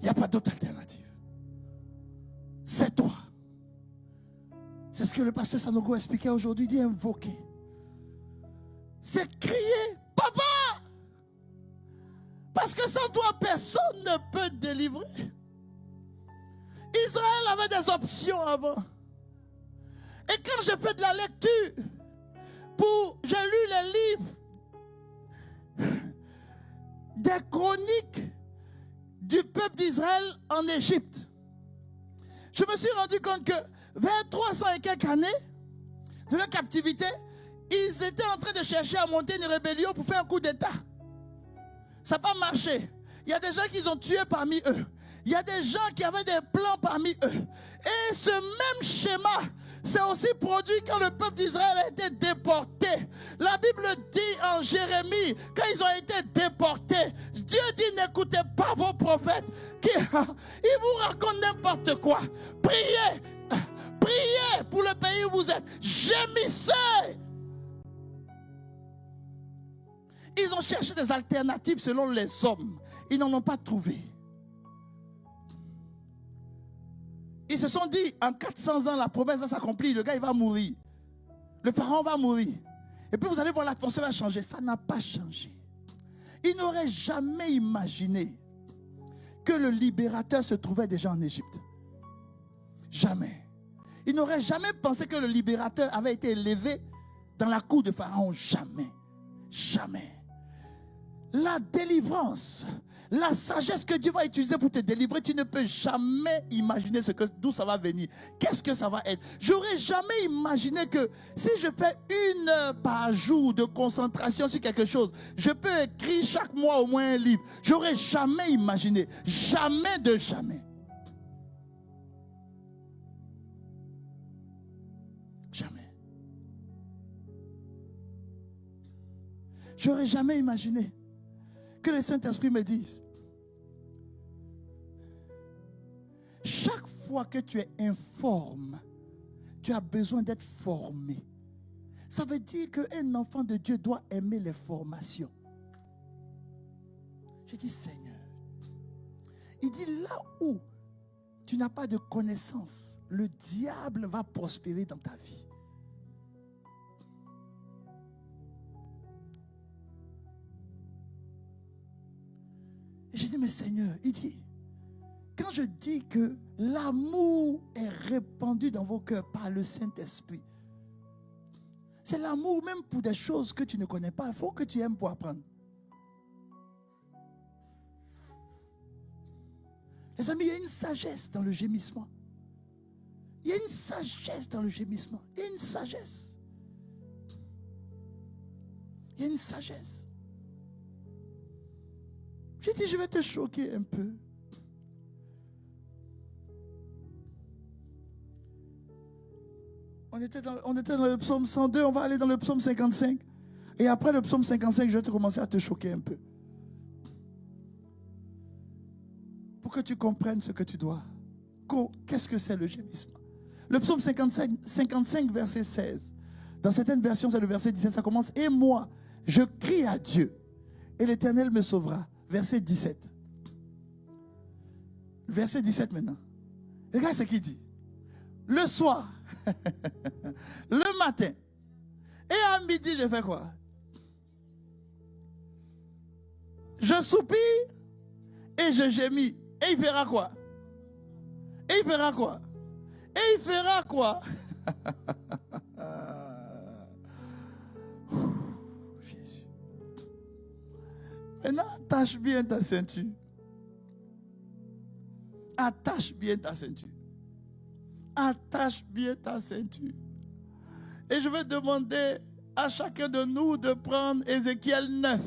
Il n'y a pas d'autre alternative. C'est toi. C'est ce que le pasteur Sanogo expliquait aujourd'hui. Il dit invoquer. C'est crier, papa. Parce que sans toi, personne ne peut te délivrer. Israël avait des options avant. Et quand j'ai fait de la lecture, j'ai lu les livres des chroniques du peuple d'Israël en Égypte, je me suis rendu compte que vers 300 et quelques années de leur captivité, ils étaient en train de chercher à monter une rébellion pour faire un coup d'État. Ça n'a pas marché. Il y a des gens qui ont tué parmi eux. Il y a des gens qui avaient des plans parmi eux. Et ce même schéma s'est aussi produit quand le peuple d'Israël a été déporté. La Bible dit en Jérémie, quand ils ont été déportés, Dieu dit n'écoutez pas vos prophètes. Ils vous racontent n'importe quoi. Priez. Priez pour le pays où vous êtes. Gémissez. Ils ont cherché des alternatives selon les hommes. Ils n'en ont pas trouvé. Ils se sont dit, en 400 ans, la promesse va s'accomplir. Le gars, il va mourir. Le parent va mourir. Et puis vous allez voir, l'atmosphère va changer. Ça n'a pas changé. Ils n'auraient jamais imaginé que le libérateur se trouvait déjà en Égypte. Jamais. Ils n'auraient jamais pensé que le libérateur avait été élevé dans la cour de Pharaon. Jamais. Jamais. La délivrance, la sagesse que Dieu va utiliser pour te délivrer, tu ne peux jamais imaginer d'où ça va venir. Qu'est-ce que ça va être? J'aurais jamais imaginé que si je fais 1 heure par jour de concentration sur quelque chose, je peux écrire chaque mois au moins un livre. J'aurais jamais imaginé. Jamais de jamais. Jamais. J'aurais jamais imaginé que le Saint-Esprit me dise, chaque fois que tu es informe, tu as besoin d'être formé. Ça veut dire qu'un enfant de Dieu doit aimer les formations. Je dis Seigneur, il dit là où tu n'as pas de connaissance, le diable va prospérer dans ta vie. J'ai dit, mais Seigneur, il dit, quand je dis que l'amour est répandu dans vos cœurs par le Saint-Esprit, c'est l'amour même pour des choses que tu ne connais pas. Il faut que tu aimes pour apprendre. Les amis, il y a une sagesse dans le gémissement. Il y a une sagesse dans le gémissement. Il y a une sagesse. Il y a une sagesse. J'ai dit, je vais te choquer un peu. On était dans le psaume 102, on va aller dans le psaume 55. Et après le psaume 55, je vais commencer à te choquer un peu. Pour que tu comprennes ce que tu dois. Qu'est-ce que c'est le gémissement? Le psaume 55, verset 16. Dans certaines versions, c'est le verset 17, ça commence. Et moi, je crie à Dieu, et l'Éternel me sauvera. Verset 17. Verset 17 maintenant. Regarde ce qu'il dit. Le soir, le matin, et à midi, je fais quoi? Je soupire et je gémis. Et il fera quoi? Et il fera quoi? Et il fera quoi? Jésus. Maintenant, attache bien ta ceinture. Attache bien ta ceinture. Attache bien ta ceinture. Et je vais demander à chacun de nous de prendre Ézéchiel 9.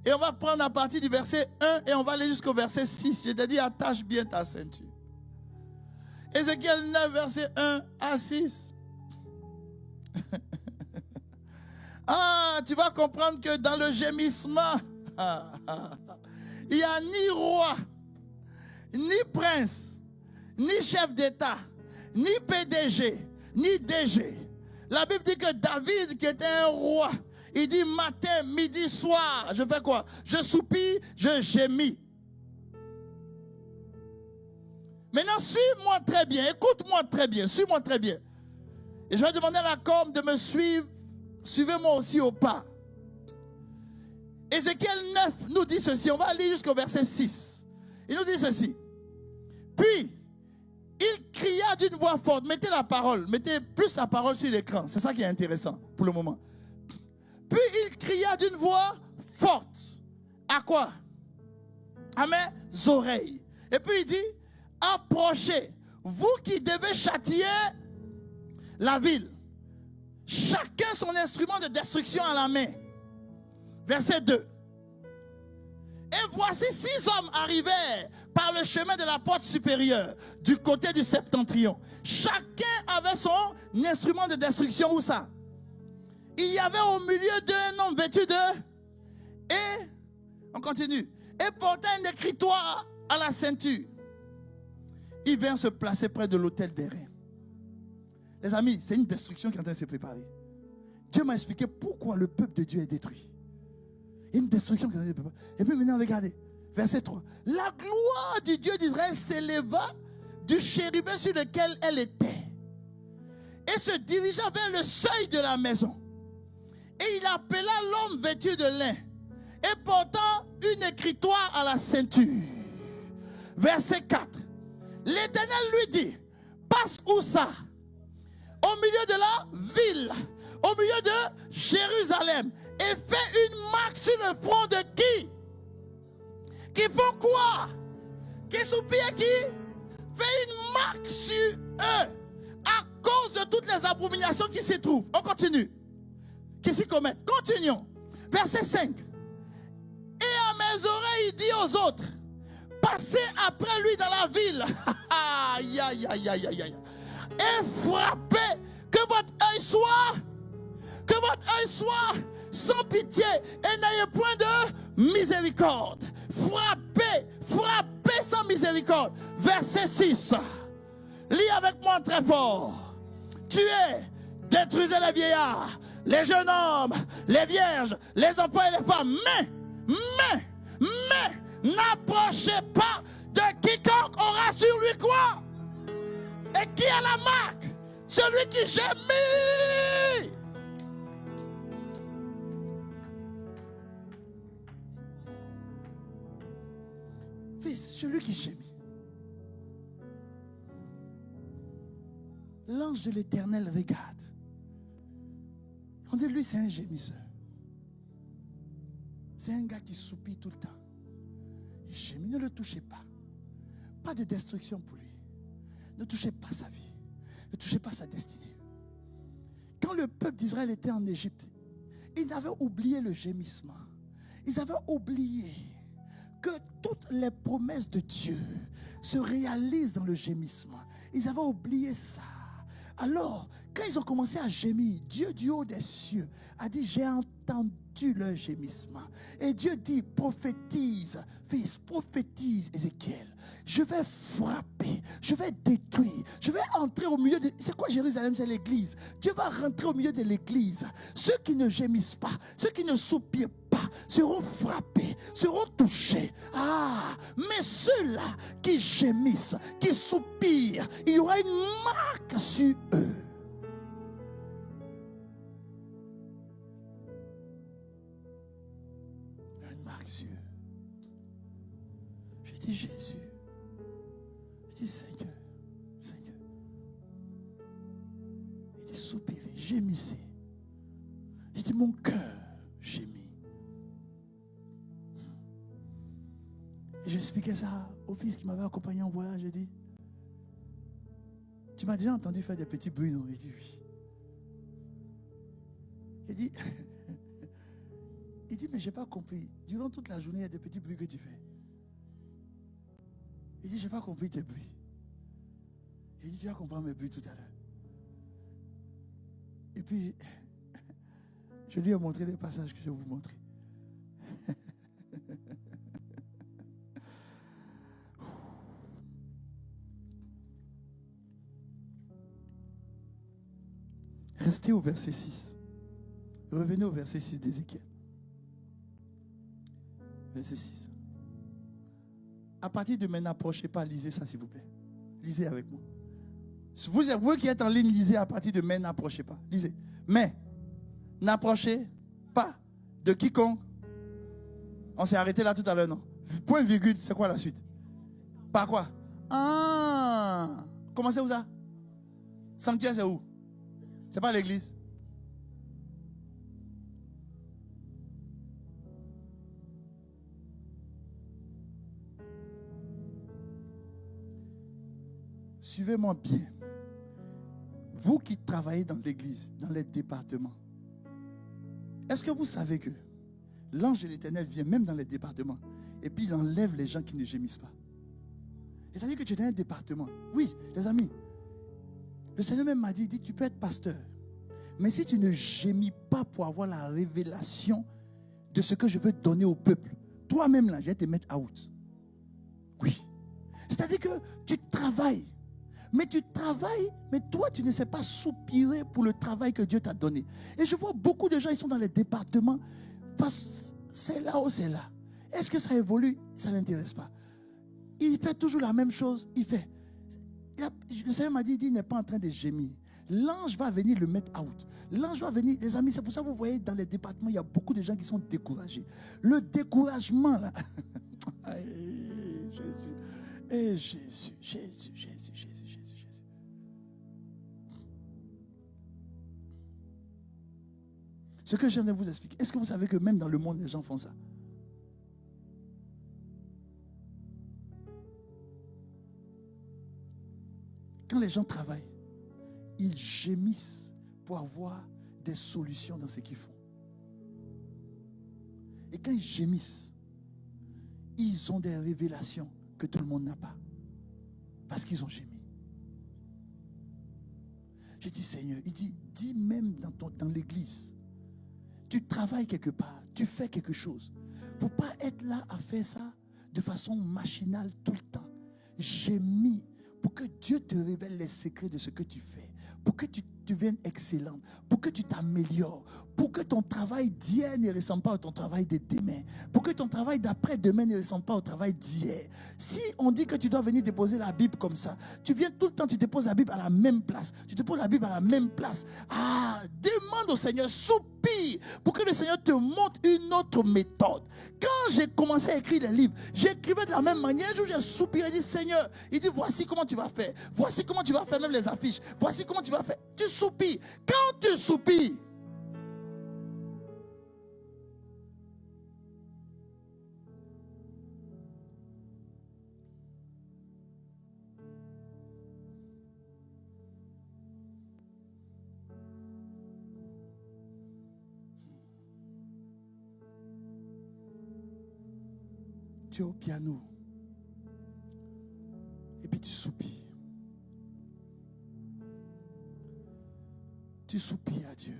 Et on va prendre à partir du verset 1 et on va aller jusqu'au verset 6. Je t'ai dit, attache bien ta ceinture. Ézéchiel 9, verset 1 à 6. Ah, tu vas comprendre que dans le gémissement, il n'y a ni roi, ni prince, ni chef d'État, ni PDG, ni DG. La Bible dit que David, qui était un roi, il dit matin, midi, soir, je fais quoi? Je soupire, je gémis. Maintenant, suis-moi très bien, écoute-moi très bien, suis-moi très bien. Et je vais demander à la com de me suivre. Suivez-moi aussi au pas. Ézéchiel 9 nous dit ceci. On va aller jusqu'au verset 6. Il nous dit ceci. Puis, il cria d'une voix forte. Mettez la parole. Mettez plus la parole sur l'écran. C'est ça qui est intéressant pour le moment. Puis, il cria d'une voix forte. À quoi? À mes oreilles. Et puis, il dit, approchez, vous qui devez châtier la ville. Chacun son instrument de destruction à la main. Verset 2. Et voici 6 hommes arrivèrent par le chemin de la porte supérieure, du côté du septentrion. Chacun avait son instrument de destruction. Où ça? Il y avait au milieu d'un homme vêtu de... Et, on continue. Et portant un écritoire à la ceinture. Il vient se placer près de l'autel des reins. Les amis, c'est une destruction qui est en train de se préparer. Dieu m'a expliqué pourquoi le peuple de Dieu est détruit. Il y a une destruction qui est en train de se préparer. Et puis maintenant, regardez, verset 3. La gloire du Dieu d'Israël s'éleva du chérubin sur lequel elle était et se dirigea vers le seuil de la maison. Et il appela l'homme vêtu de lin et portant une écritoire à la ceinture. Verset 4. L'Éternel lui dit, passe où ça? Au milieu de la ville, au milieu de Jérusalem, et fais une marque sur le front de qui? Qui font quoi? Qui soupirent qui? Fais une marque sur eux, à cause de toutes les abominations qui s'y trouvent. On continue. Qui s'y commettent. Continuons. Verset 5. Et à mes oreilles, il dit aux autres, passez après lui dans la ville. Aïe, aïe, aïe, aïe, aïe, aïe. Et frappez, que votre œil soit sans pitié et n'ayez point de miséricorde. Frappez sans miséricorde. Verset 6. Lis avec moi très fort. Tuez, détruisez les vieillards, les jeunes hommes, les vierges, les enfants et les femmes. Mais, n'approchez pas de quiconque aura sur lui quoi? Et qui a la marque? Celui qui gémit. Fils, celui qui gémit. L'ange de l'Éternel regarde. On dit lui c'est un gémisseur. C'est un gars qui soupire tout le temps. Il gémit, ne le touchez pas. Pas de destruction pour lui. Ne touchez pas sa vie. Ne touchez pas sa destinée. Quand le peuple d'Israël était en Égypte, ils avaient oublié le gémissement. Ils avaient oublié que toutes les promesses de Dieu se réalisent dans le gémissement. Ils avaient oublié ça. Alors, quand ils ont commencé à gémir, Dieu du haut des cieux a dit, j'ai entendu leur gémissement. Et Dieu dit, prophétise, fils, prophétise, Ézéchiel. Je vais frapper, je vais détruire, je vais entrer au milieu de... C'est quoi Jérusalem? C'est l'église. Dieu va rentrer au milieu de l'église. Ceux qui ne gémissent pas, ceux qui ne soupirent pas, seront frappés, seront touchés. Ah, mais ceux-là qui gémissent, qui soupirent, il y aura une marque sur eux. Il y a une marque sur eux. Je dis, Je dis, Seigneur, Seigneur. Il dit, soupirez, gémissez. Il dit, mon cœur gémit. Et j'expliquais ça au fils qui m'avait accompagné en voyage. J'ai dit, tu m'as déjà entendu faire des petits bruits, non? Il dit, oui. Il dit, mais je n'ai pas compris. Durant toute la journée, il y a des petits bruits que tu fais. Il dit, je n'ai pas compris tes bruits. Il dit, tu vas comprendre mes bruits tout à l'heure. Et puis, je lui ai montré les passages que je vais vous montrer. Restez au verset 6. Revenez au verset 6 d'Ézéchiel. Verset 6. À partir de maintenant, n'approchez pas, lisez ça s'il vous plaît. Lisez avec moi. Vous qui êtes en ligne, lisez à partir de mais n'approchez pas. Lisez. Mais n'approchez pas de quiconque. On s'est arrêté là tout à l'heure, non? Point virgule, c'est quoi la suite? Par quoi? Ah! Commencez où ça? Sanctuaire, c'est où? C'est pas l'église. Suivez-moi bien. Vous qui travaillez dans l'église, dans les départements, est-ce que vous savez que l'ange de l'Éternel vient même dans les départements et puis il enlève les gens qui ne gémissent pas? C'est-à-dire que tu es dans un département. Oui, les amis, le Seigneur même m'a dit, tu peux être pasteur, mais si tu ne gémis pas pour avoir la révélation de ce que je veux donner au peuple, toi-même là, je vais te mettre out. Oui. C'est-à-dire que tu travailles. Mais tu travailles, mais toi, tu ne sais pas soupirer pour le travail que Dieu t'a donné. Et je vois beaucoup de gens, ils sont dans les départements, parce que c'est là ou c'est là. Est-ce que ça évolue? Ça ne l'intéresse pas. Il fait toujours la même chose. Il fait. Le Seigneur m'a dit, il n'est pas en train de gémir. L'ange va venir le mettre out. L'ange va venir, les amis, c'est pour ça que vous voyez dans les départements, il y a beaucoup de gens qui sont découragés. Le découragement, là. Jésus. Et Jésus. Ce que je viens de vous expliquer, est-ce que vous savez que même dans le monde, les gens font ça? Quand les gens travaillent, ils gémissent pour avoir des solutions dans ce qu'ils font. Et quand ils gémissent, ils ont des révélations que tout le monde n'a pas. Parce qu'ils ont gémi. J'ai dit, Seigneur, il dit, dis même dans l'église, tu travailles quelque part, tu fais quelque chose. Il ne faut pas être là à faire ça de façon machinale tout le temps. Gémis pour que Dieu te révèle les secrets de ce que tu fais, pour que tu deviennes excellent, pour que tu t'améliores, pour que ton travail d'hier ne ressemble pas à ton travail de demain, pour que ton travail d'après-demain ne ressemble pas au travail d'hier. Si on dit que tu dois venir déposer la Bible comme ça, tu viens tout le temps, tu déposes la Bible à la même place, tu déposes la Bible à la même place. Ah, demande au Seigneur, soupire, pour que le Seigneur te montre une autre méthode. Quand j'ai commencé à écrire les livres, j'écrivais de la même manière. Un jour, j'ai soupiré, j'ai dit, Seigneur, il dit, voici comment tu vas faire. Voici comment tu vas faire même les affiches. Voici comment tu vas faire. Tu soupires. Quand tu soupires, tu es au piano et puis tu soupires. Tu soupires à Dieu.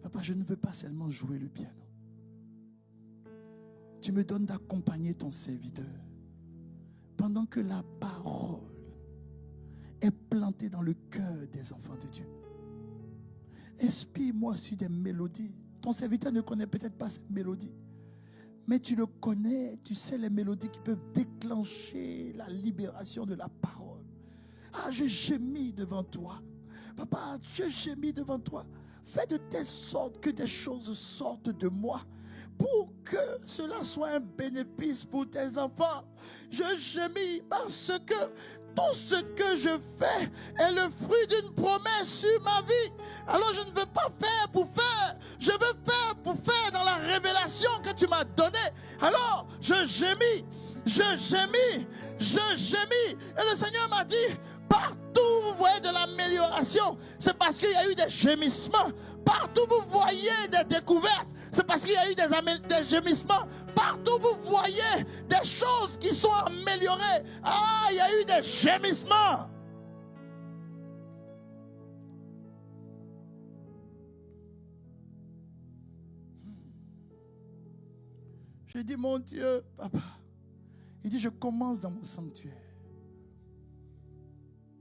Papa, je ne veux pas seulement jouer le piano. Tu me donnes d'accompagner ton serviteur pendant que la parole est plantée dans le cœur des enfants de Dieu. Inspire-moi sur des mélodies. Ton serviteur ne connaît peut-être pas ces mélodies, mais tu le connais, tu sais les mélodies qui peuvent déclencher la libération de la parole. Ah, je gémis devant toi. Papa, je gémis devant toi. Fais de telle sorte que des choses sortent de moi pour que cela soit un bénéfice pour tes enfants. Je gémis parce que tout ce que je fais est le fruit d'une promesse sur ma vie. Alors je ne veux pas faire pour faire. Je veux faire pour faire dans la révélation que tu m'as donnée. Alors je gémis, je gémis, je gémis. Et le Seigneur m'a dit, partout où vous voyez de l'amélioration, c'est parce qu'il y a eu des gémissements. Partout où vous voyez des découvertes, c'est parce qu'il y a eu des gémissements. Partout où vous voyez des choses qui sont améliorées, il y a eu des gémissements. J'ai dit, mon Dieu, papa. Il dit, je commence dans mon sanctuaire.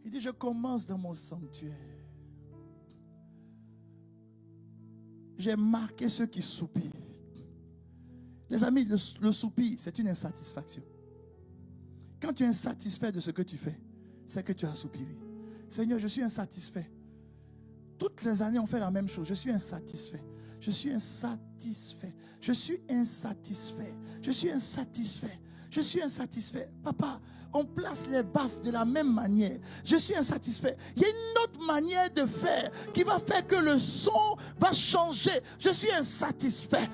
Il dit, je commence dans mon sanctuaire. J'ai marqué ceux qui soupirent. Les amis, le soupir, c'est une insatisfaction. Quand tu es insatisfait de ce que tu fais, c'est que tu as soupiré. Seigneur, je suis insatisfait. Toutes les années, on fait la même chose. Je suis insatisfait. Je suis insatisfait. Je suis insatisfait. Je suis insatisfait. Je suis insatisfait. Papa, on place les baffes de la même manière. Je suis insatisfait. Il y a une autre manière de faire qui va faire que le son va changer. Je suis insatisfait.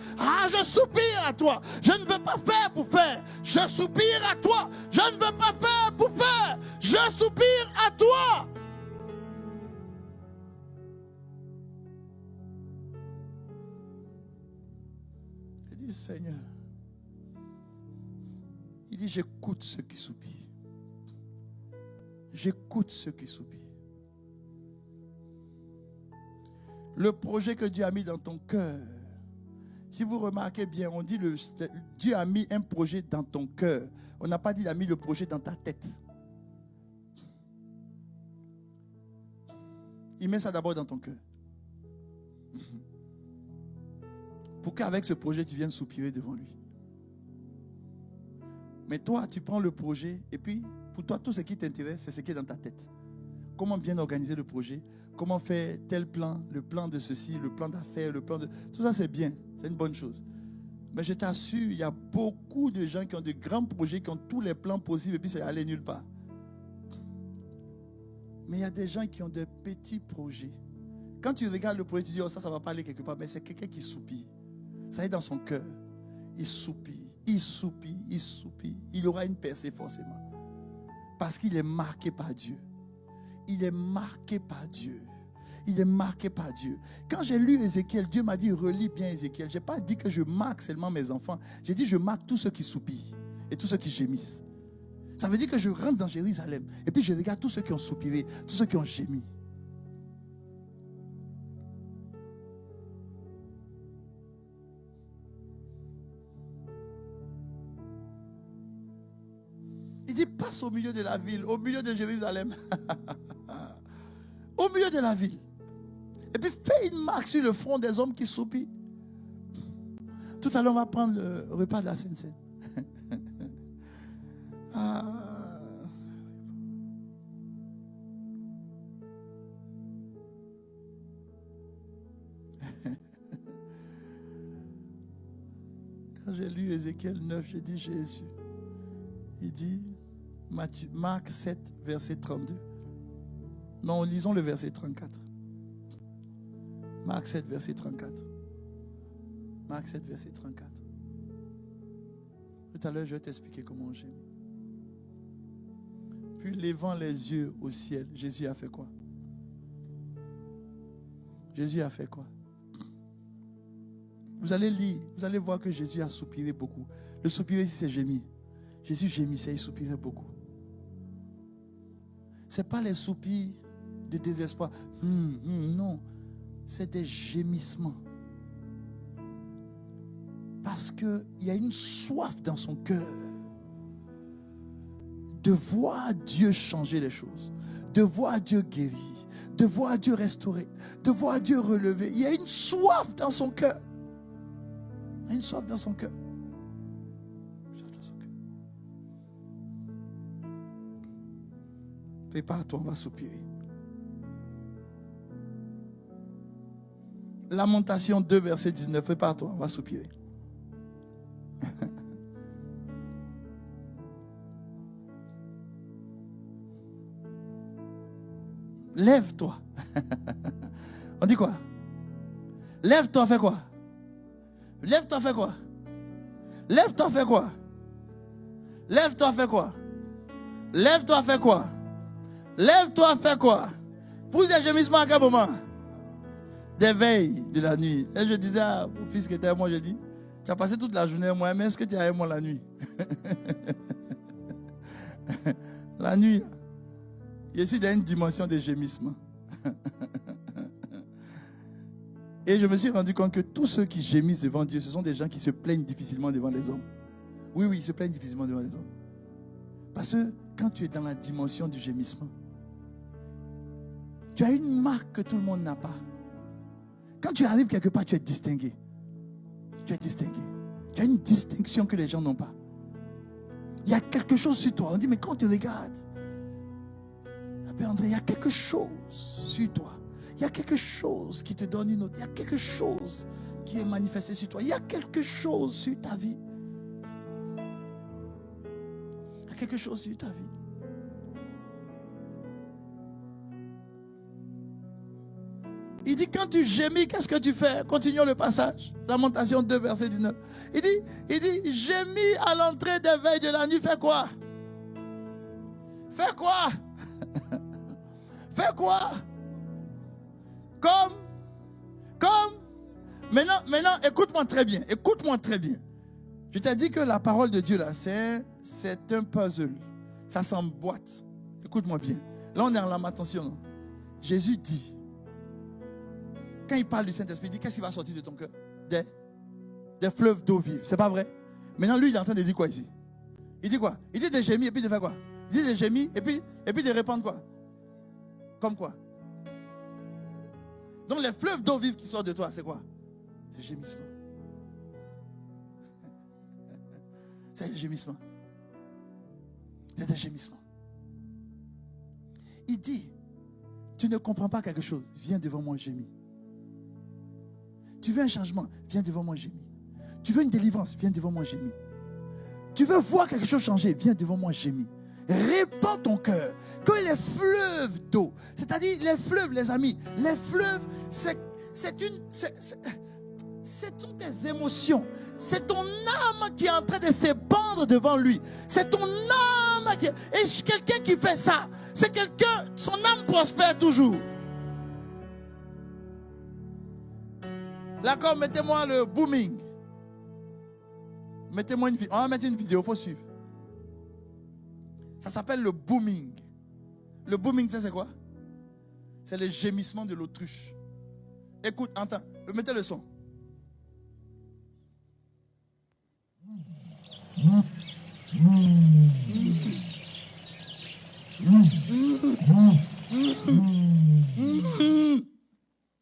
Je soupire à toi. Je ne veux pas faire pour faire. Je soupire à toi. Je ne veux pas faire pour faire. Je soupire à toi. Je dis, Seigneur, il dit, j'écoute ceux qui soupirent. J'écoute ceux qui soupirent. Le projet que Dieu a mis dans ton cœur, si vous remarquez bien, on dit Dieu a mis un projet dans ton cœur. On n'a pas dit qu'il a mis le projet dans ta tête. Il met ça d'abord dans ton cœur. Pour qu'avec ce projet, tu viennes soupirer devant lui. Mais toi, tu prends le projet et puis, pour toi, tout ce qui t'intéresse, c'est ce qui est dans ta tête. Comment bien organiser le projet, comment faire tel plan, le plan de ceci, le plan d'affaires, le plan de... Tout ça, c'est bien, c'est une bonne chose. Mais je t'assure, il y a beaucoup de gens qui ont de grands projets, qui ont tous les plans possibles et puis c'est aller nulle part. Mais il y a des gens qui ont de petits projets. Quand tu regardes le projet, tu dis, oh ça ne va pas aller quelque part. Mais c'est quelqu'un qui soupire. Ça est dans son cœur. Il soupire, il soupire, il soupire. Il aura une percée forcément. Parce qu'il est marqué par Dieu. Il est marqué par Dieu. Il est marqué par Dieu. Quand j'ai lu Ézéchiel, Dieu m'a dit, relis bien Ézéchiel. Je n'ai pas dit que je marque seulement mes enfants. J'ai dit, je marque tous ceux qui soupirent et tous ceux qui gémissent. Ça veut dire que je rentre dans Jérusalem et puis je regarde tous ceux qui ont soupiré, tous ceux qui ont gémi. Il dit, passe au milieu de la ville, au milieu de Jérusalem. Au milieu de la ville. Et puis fais une marque sur le front des hommes qui soupirent. Tout à l'heure, on va prendre le repas de la Sainte Seine. Quand j'ai lu Ézéchiel 9, j'ai dit Jésus. Il dit, Marc 7, verset 32. Non, lisons le verset 34. Marc 7, verset 34. Marc 7, verset 34. Tout à l'heure, je vais t'expliquer comment on gémit. Puis, levant les yeux au ciel, Jésus a fait quoi? Jésus a fait quoi? Vous allez lire, vous allez voir que Jésus a soupiré beaucoup. Le soupirer ici, c'est gémir. Jésus gémissait, il soupirait beaucoup. Ce n'est pas les soupirs de désespoir. Non, c'est des gémissements. Parce qu'il y a une soif dans son cœur de voir Dieu changer les choses, de voir Dieu guérir, de voir Dieu restaurer, de voir Dieu relever. Il y a une soif dans son cœur. Il y a une soif dans son cœur. Prépare-toi, on va soupirer. Lamentation 2, verset 19. Prépare-toi, on va soupirer. Lève-toi. On dit quoi? Lève-toi, fais quoi? Lève-toi, fais quoi? Lève-toi, fais quoi? Lève-toi, fais quoi? Lève-toi, fais quoi? Lève-toi, fais quoi? Pousse des gémissements à quel moment? Des veilles de la nuit. Et je disais au fils qui était avec moi, je dis, tu as passé toute la journée avec moi, mais est-ce que tu es avec moi la nuit? La nuit, je suis dans une dimension de gémissement. Et je me suis rendu compte que tous ceux qui gémissent devant Dieu, ce sont des gens qui se plaignent difficilement devant les hommes. Oui, ils se plaignent difficilement devant les hommes. Parce que quand tu es dans la dimension du gémissement, tu as une marque que tout le monde n'a pas. Quand tu arrives quelque part, tu es distingué. Tu es distingué. Tu as une distinction que les gens n'ont pas. Il y a quelque chose sur toi. On dit, mais quand tu regardes, André, il y a quelque chose sur toi. Il y a quelque chose qui te donne une autre. Il y a quelque chose qui est manifesté sur toi. Il y a quelque chose sur ta vie. Il y a quelque chose sur ta vie. Il dit, quand tu gémis, qu'est-ce que tu fais? Continuons le passage. Lamentation 2, verset 19. Il dit, gémis à l'entrée des veilles de la nuit. Fais quoi? Fais quoi? Fais quoi? Comme. Maintenant, écoute-moi très bien. Écoute-moi très bien. Je t'ai dit que la parole de Dieu, là, c'est un puzzle. Ça s'emboîte. Écoute-moi bien. Là, on est en lamentation. Jésus dit, quand il parle du Saint-Esprit, il dit, qu'est-ce qui va sortir de ton cœur? Des fleuves d'eau vive. C'est pas vrai? Maintenant, lui, il est en train de dire quoi ici? Il dit quoi? Il dit de gémir et puis de faire quoi? Il dit de gémir et puis de répandre quoi? Comme quoi? Donc les fleuves d'eau vive qui sortent de toi, c'est quoi? C'est le gémissement. C'est le gémissement. C'est un gémissement. Il dit, tu ne comprends pas quelque chose, viens devant moi, gémis. Tu veux un changement, viens devant moi, gémis. Tu veux une délivrance, viens devant moi, gémis. Tu veux voir quelque chose changer, viens devant moi, gémis. Répands ton cœur. Que les fleuves d'eau, c'est-à-dire les fleuves, les amis, les fleuves, ce sont tes émotions. C'est ton âme qui est en train de s'épandre devant lui. C'est ton âme qui... Et quelqu'un qui fait ça, c'est quelqu'un, son âme prospère toujours. D'accord, mettez-moi le booming. Mettez-moi une vidéo. On va mettre une vidéo, il faut suivre. Ça s'appelle le booming. Le booming, c'est quoi? C'est le gémissement de l'autruche. Écoute, entends. Mettez le son.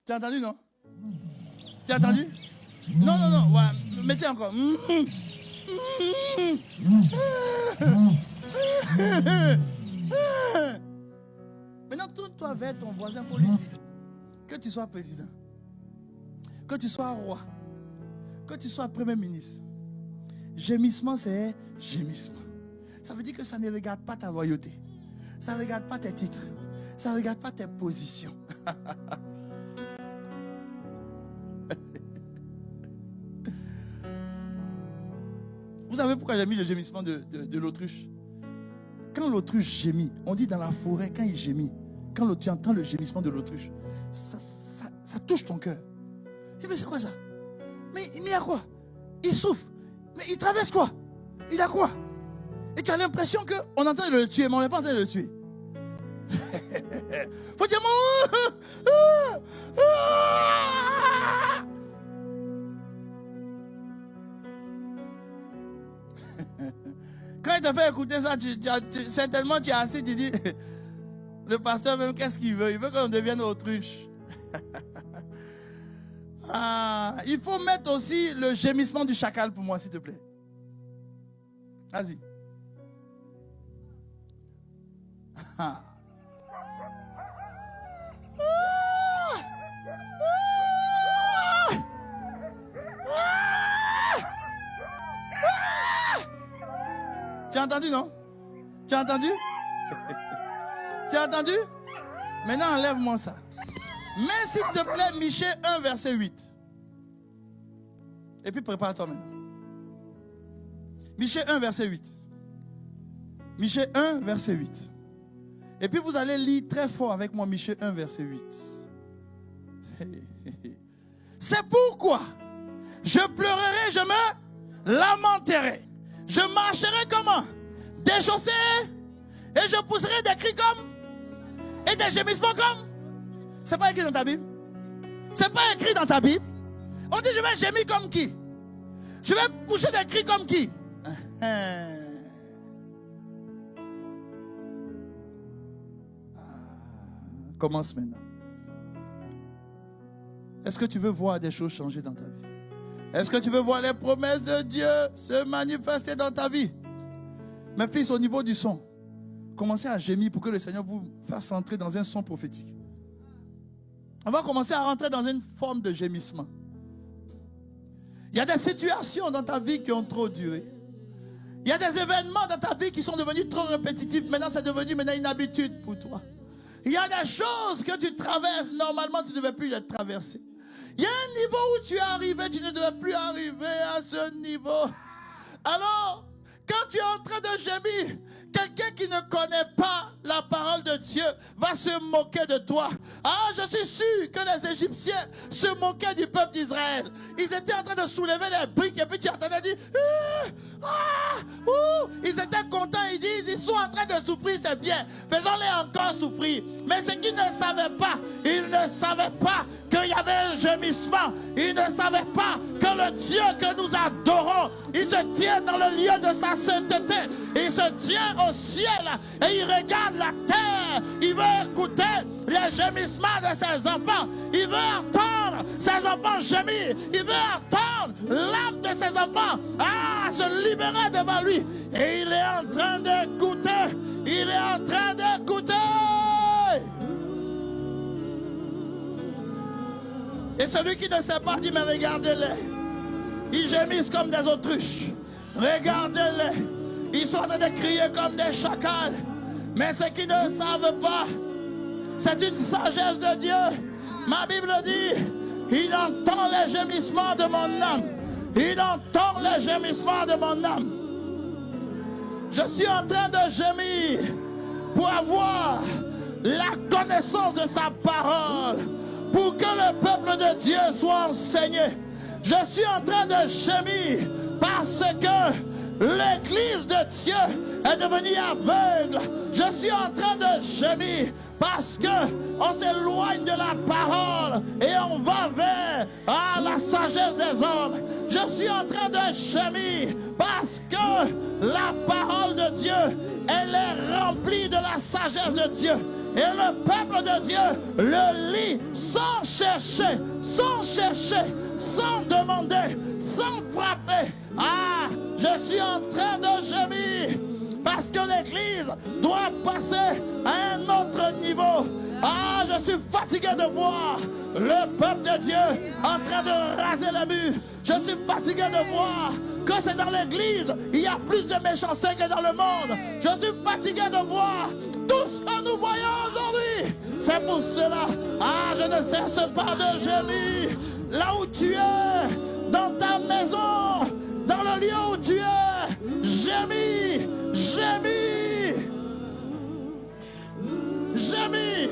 Tu as entendu, non? Tu as entendu? Non. Ouais, mettez encore. Maintenant, tourne-toi vers ton voisin pour lui dire que tu sois président, que tu sois roi, que tu sois premier ministre. Gémissement, c'est gémissement. Ça veut dire que ça ne regarde pas ta royauté, ça ne regarde pas tes titres, ça ne regarde pas tes positions. Vous savez pourquoi j'ai mis le gémissement de l'autruche? Quand l'autruche gémit, on dit dans la forêt, quand il gémit, quand tu entends le gémissement de l'autruche, ça touche ton cœur. Je dis, mais c'est quoi ça? Mais il y a quoi? Il souffre. Mais il traverse quoi? Il a quoi? Et tu as l'impression qu'on est en train de le tuer, mais on n'est pas en train de le tuer. Faut dire, quand il t'a fait écouter ça, certainement tu es assis, tu dis, le pasteur même, qu'est-ce qu'il veut? Il veut qu'on devienne autruche. Il faut mettre aussi le gémissement du chacal pour moi, s'il te plaît. Vas-y. Tu as entendu, non? Tu as entendu? Tu as entendu? Maintenant, enlève-moi ça. Mais s'il te plaît, Michée 1, verset 8. Et puis prépare-toi maintenant. Michée 1, verset 8. Michée 1, verset 8. Et puis vous allez lire très fort avec moi Michée 1, verset 8. C'est pourquoi je pleurerai, je me lamenterai. Je marcherai comment? Déchaussé. Et je pousserai des cris comme. Et des gémissements comme. C'est pas écrit dans ta Bible. C'est pas écrit dans ta Bible. On dit je vais gémir comme qui? Je vais pousser des cris comme qui? Commence maintenant. Est-ce que tu veux voir des choses changer dans ta vie? Est-ce que tu veux voir les promesses de Dieu se manifester dans ta vie? Mes fils, au niveau du son, commencez à gémir pour que le Seigneur vous fasse entrer dans un son prophétique. On va commencer à rentrer dans une forme de gémissement. Il y a des situations dans ta vie qui ont trop duré. Il y a des événements dans ta vie qui sont devenus trop répétitifs. Maintenant, c'est devenu une habitude pour toi. Il y a des choses que tu traverses. Normalement, tu ne devais plus les traverser. Il y a un niveau où tu es arrivé, tu ne devais plus arriver à ce niveau. Alors, quand tu es en train de gémir, quelqu'un qui ne connaît pas la parole de Dieu va se moquer de toi. Ah, je suis sûr que les Égyptiens se moquaient du peuple d'Israël. Ils étaient en train de soulever les briques et puis tu entendais dire ils étaient contents, ils disent ils sont en train de souffrir, c'est bien, faisons-les encore souffrir. Mais ce qu'ils ne savaient pas, ils ne savaient pas qu'il y avait un gémissement. Ils ne savaient pas que le Dieu que nous adorons, il se tient dans le lieu de sa sainteté. Il se tient au ciel et il regarde la terre. Il veut écouter les gémissements de ses enfants. Il veut entendre ses enfants gémir. Il veut entendre l'âme de ses enfants se libérer devant lui. Et il est en train d'écouter. Il est en train d'écouter. Et celui qui ne sait pas dit, mais regardez-les. Ils gémissent comme des autruches. Regardez-les. Ils sont en train de crier comme des chacals. Mais ce qu'ils ne savent pas, c'est une sagesse de Dieu. Ma Bible dit, il entend les gémissements de mon âme. Il entend les gémissements de mon âme. Je suis en train de gémir pour avoir la connaissance de sa parole, pour que le peuple de Dieu soit enseigné. Je suis en train de gémir parce que l'église de Dieu est devenue aveugle. Je suis en train de gémir parce que on s'éloigne de la parole et on va vers la sagesse des hommes. Je suis en train de gémir parce que la parole de Dieu, elle est remplie de la sagesse de Dieu. Et le peuple de Dieu le lit sans chercher, sans demander, sans frapper. Ah, je suis en train de gémir parce que l'église doit passer à un autre niveau. Ah, je suis fatigué de voir le peuple de Dieu en train de raser les murs. Je suis fatigué de voir que c'est dans l'église, il y a plus de méchanceté que dans le monde. Je suis fatigué de voir tout ce que nous voyons aujourd'hui. C'est pour cela, je ne cesse pas de gémir. Là où tu es, dans ta maison, dans le lieu où tu es, gémis, gémis, gémis.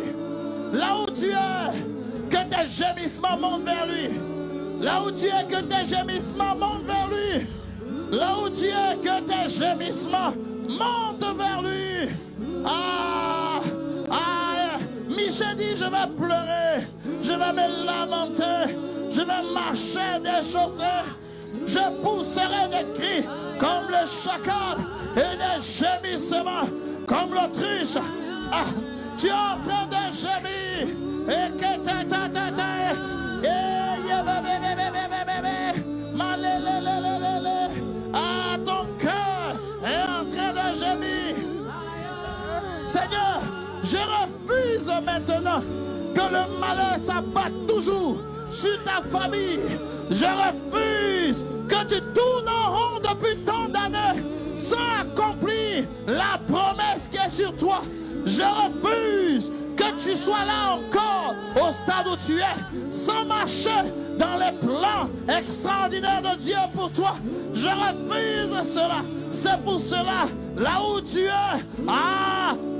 Là où tu es, que tes gémissements montent vers lui. Là où tu es, que tes gémissements montent vers lui. Là où tu es, que tes gémissements montent vers lui. Michée dit, je vais pleurer, je vais me lamenter, je vais marcher déchaussé. Je pousserai des cris comme le chacal et des gémissements comme l'autruche. Tu es en train de gémir et que ton cœur est en train de gémir. Seigneur, je refuse maintenant que le malheur s'abatte toujours sur ta famille. Je refuse que tu tournes en rond depuis tant d'années sans accomplir la promesse qui est sur toi. Je refuse que tu sois là encore au stade où tu es, sans marcher dans les plans extraordinaires de Dieu pour toi. Je refuse cela. C'est pour cela, là où tu es,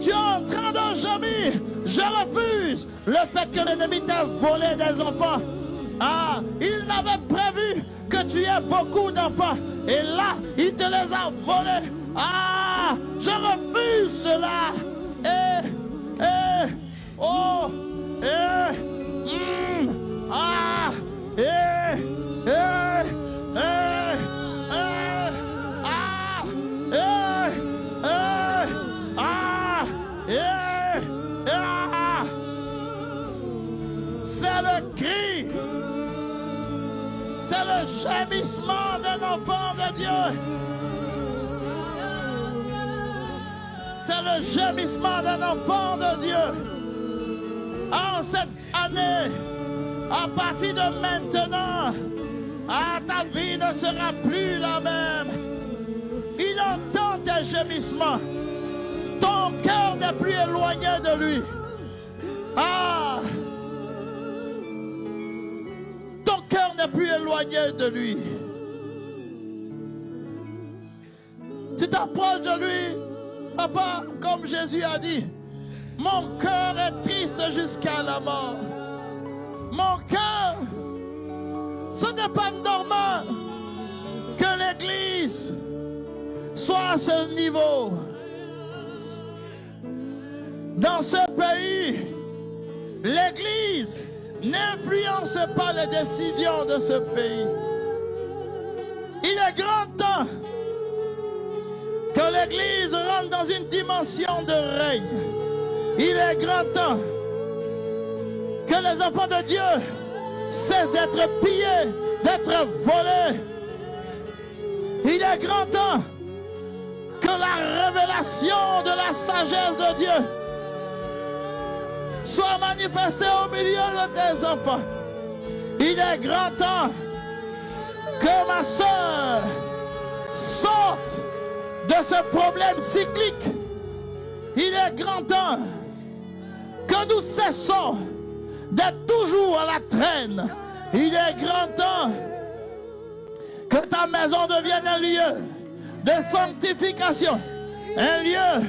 tu es en train de gémir. Je refuse le fait que l'ennemi t'a volé des enfants. Il n'avait prévu que tu aies beaucoup d'enfants. Et là, il te les a volés. Je refuse cela. C'est le cri, c'est le gémissement d'un enfant de Dieu. C'est le gémissement d'un enfant de Dieu. En cette année, à partir de maintenant, ta vie ne sera plus la même. Il entend tes gémissements. Ton cœur n'est plus éloigné de lui. Ton cœur n'est plus éloigné de lui. Tu t'approches de lui, papa, comme Jésus a dit. Mon cœur est triste jusqu'à la mort. Mon cœur, ce n'est pas normal que l'Église soit à ce niveau. Dans ce pays, l'Église n'influence pas les décisions de ce pays. Il est grand temps que l'Église rentre dans une dimension de règne. Il est grand temps que les enfants de Dieu cessent d'être pillés, d'être volés. Il est grand temps que la révélation de la sagesse de Dieu soit manifestée au milieu de tes enfants. Il est grand temps que ma soeur sorte de ce problème cyclique. Il est grand temps que nous cessons d'être toujours à la traîne. Il est grand temps que ta maison devienne un lieu de sanctification, un lieu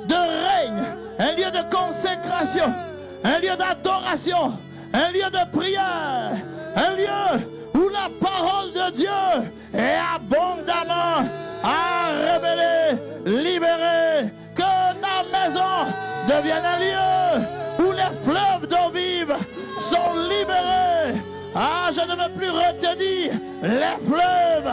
de règne, un lieu de consécration, un lieu d'adoration, un lieu de prière, un lieu où la parole de Dieu est abondamment révélée, libérée. Que ta maison devienne un lieu où les fleuves d'eau vive sont libérés. Je ne veux plus retenir les fleuves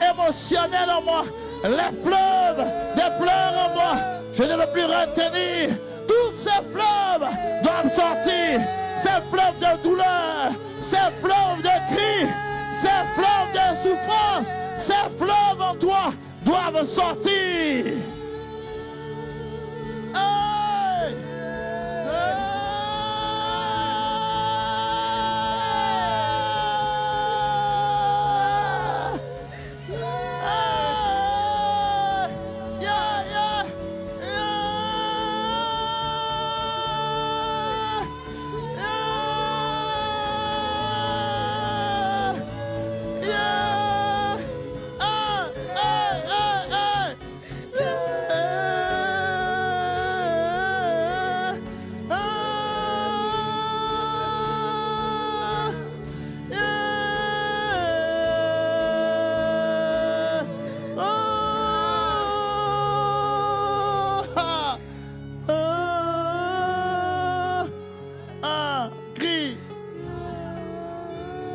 émotionnels en moi, les fleuves de pleurs en moi. Je ne veux plus retenir. Tous ces fleuves doivent sortir. Ces fleuves de douleur, ces fleuves de cris, ces fleuves de souffrance, ces fleuves en toi doivent sortir.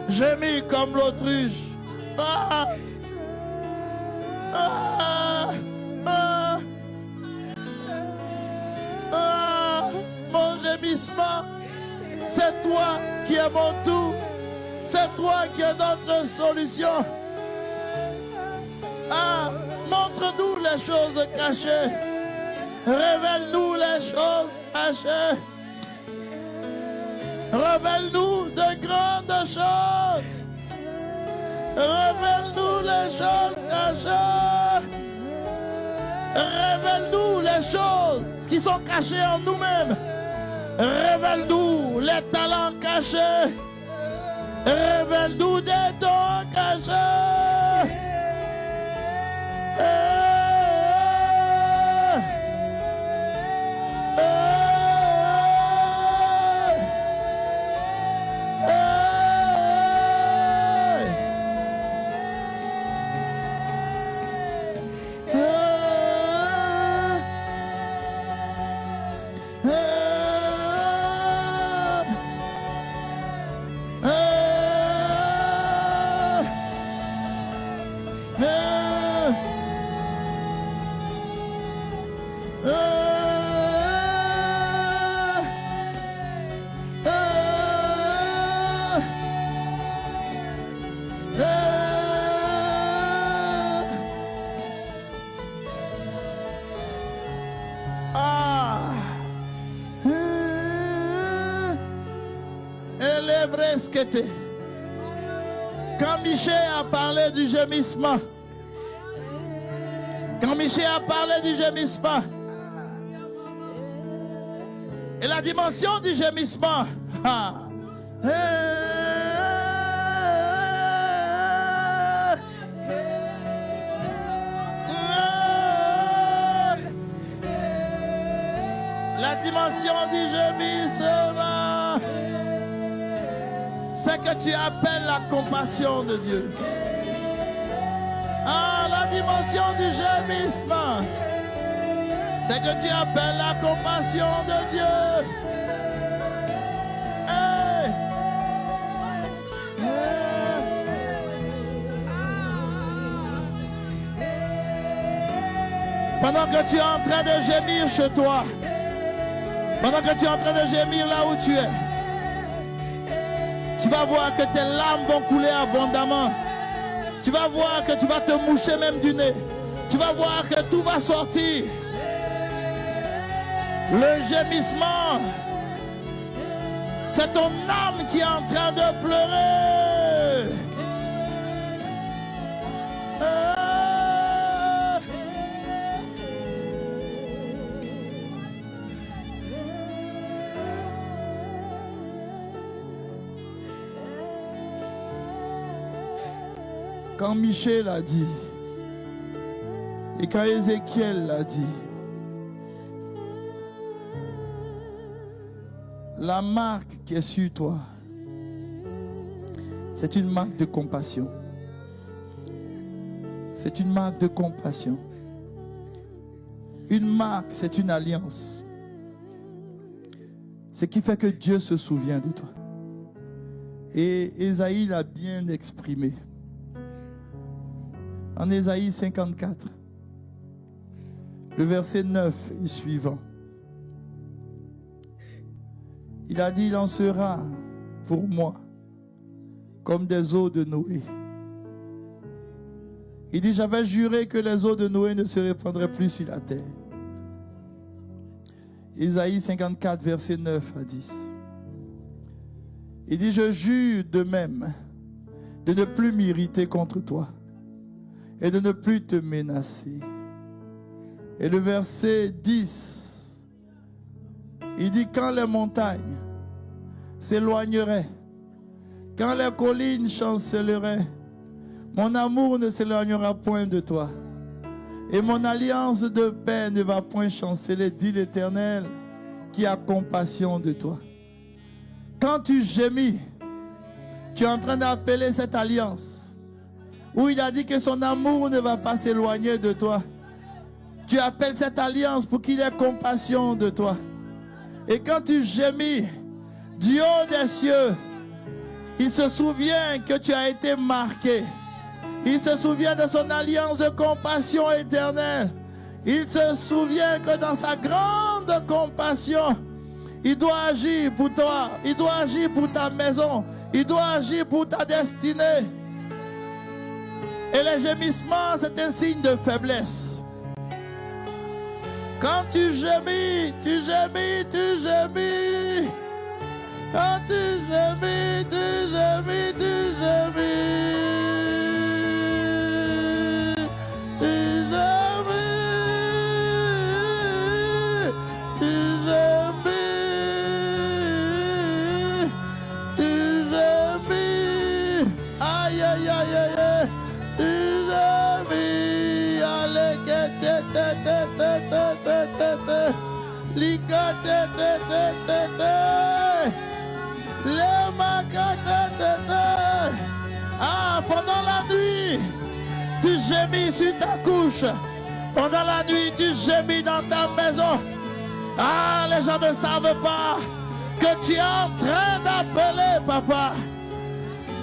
Gémis comme l'autruche. Mon gémissement, c'est toi qui es mon tout. C'est toi qui es notre solution. Montre-nous les choses cachées. Révèle-nous les choses cachées. Révèle-nous de grandes choses. Révèle-nous les choses cachées. Révèle-nous les choses qui sont cachées en nous-mêmes. Révèle-nous les talents cachés. Révèle-nous des dons cachés. Quand Michel a parlé du gémissement, et la dimension du gémissement, la dimension du gémissement, c'est que tu appelles la compassion de Dieu. La dimension du gémissement, c'est que tu appelles la compassion de Dieu. Hey. Pendant que tu es en train de gémir chez toi, pendant que tu es en train de gémir là où tu es, tu vas voir que tes larmes vont couler abondamment. Tu vas voir que tu vas te moucher même du nez. Tu vas voir que tout va sortir. Le gémissement, c'est ton âme qui est en train de pleurer. Quand Michel a dit, et quand Ézéchiel l'a dit, la marque qui est sur toi, c'est une marque de compassion. C'est une marque de compassion. Une marque, c'est une alliance. Ce qui fait que Dieu se souvient de toi. Et Ésaïe l'a bien exprimé. En Ésaïe 54, le verset 9 et suivant. Il a dit, il en sera pour moi comme des eaux de Noé. Il dit, j'avais juré que les eaux de Noé ne se répandraient plus sur la terre. Ésaïe 54, verset 9 à 10. Il dit, je jure de même de ne plus m'irriter contre toi et de ne plus te menacer. Et le verset 10, il dit, quand les montagnes s'éloigneraient, quand les collines chancelleraient, mon amour ne s'éloignera point de toi, et mon alliance de paix ne va point chanceler, dit l'Éternel, qui a compassion de toi. Quand tu gémis, tu es en train d'appeler cette alliance, où il a dit que son amour ne va pas s'éloigner de toi. Tu appelles cette alliance pour qu'il ait compassion de toi. Et quand tu gémis, du haut des cieux, il se souvient que tu as été marqué. Il se souvient de son alliance de compassion éternelle. Il se souvient que dans sa grande compassion, il doit agir pour toi. Il doit agir pour ta maison. Il doit agir pour ta destinée. Et les gémissements, c'est un signe de faiblesse. Quand tu gémis, tu gémis, tu gémis. Quand tu gémis, tu gémis, tu gémis. Tu gémis, tu gémis. Ah, pendant la nuit, tu gémis sur ta couche. Pendant la nuit, tu gémis dans ta maison. Ah, les gens ne savent pas que tu es en train d'appeler, papa.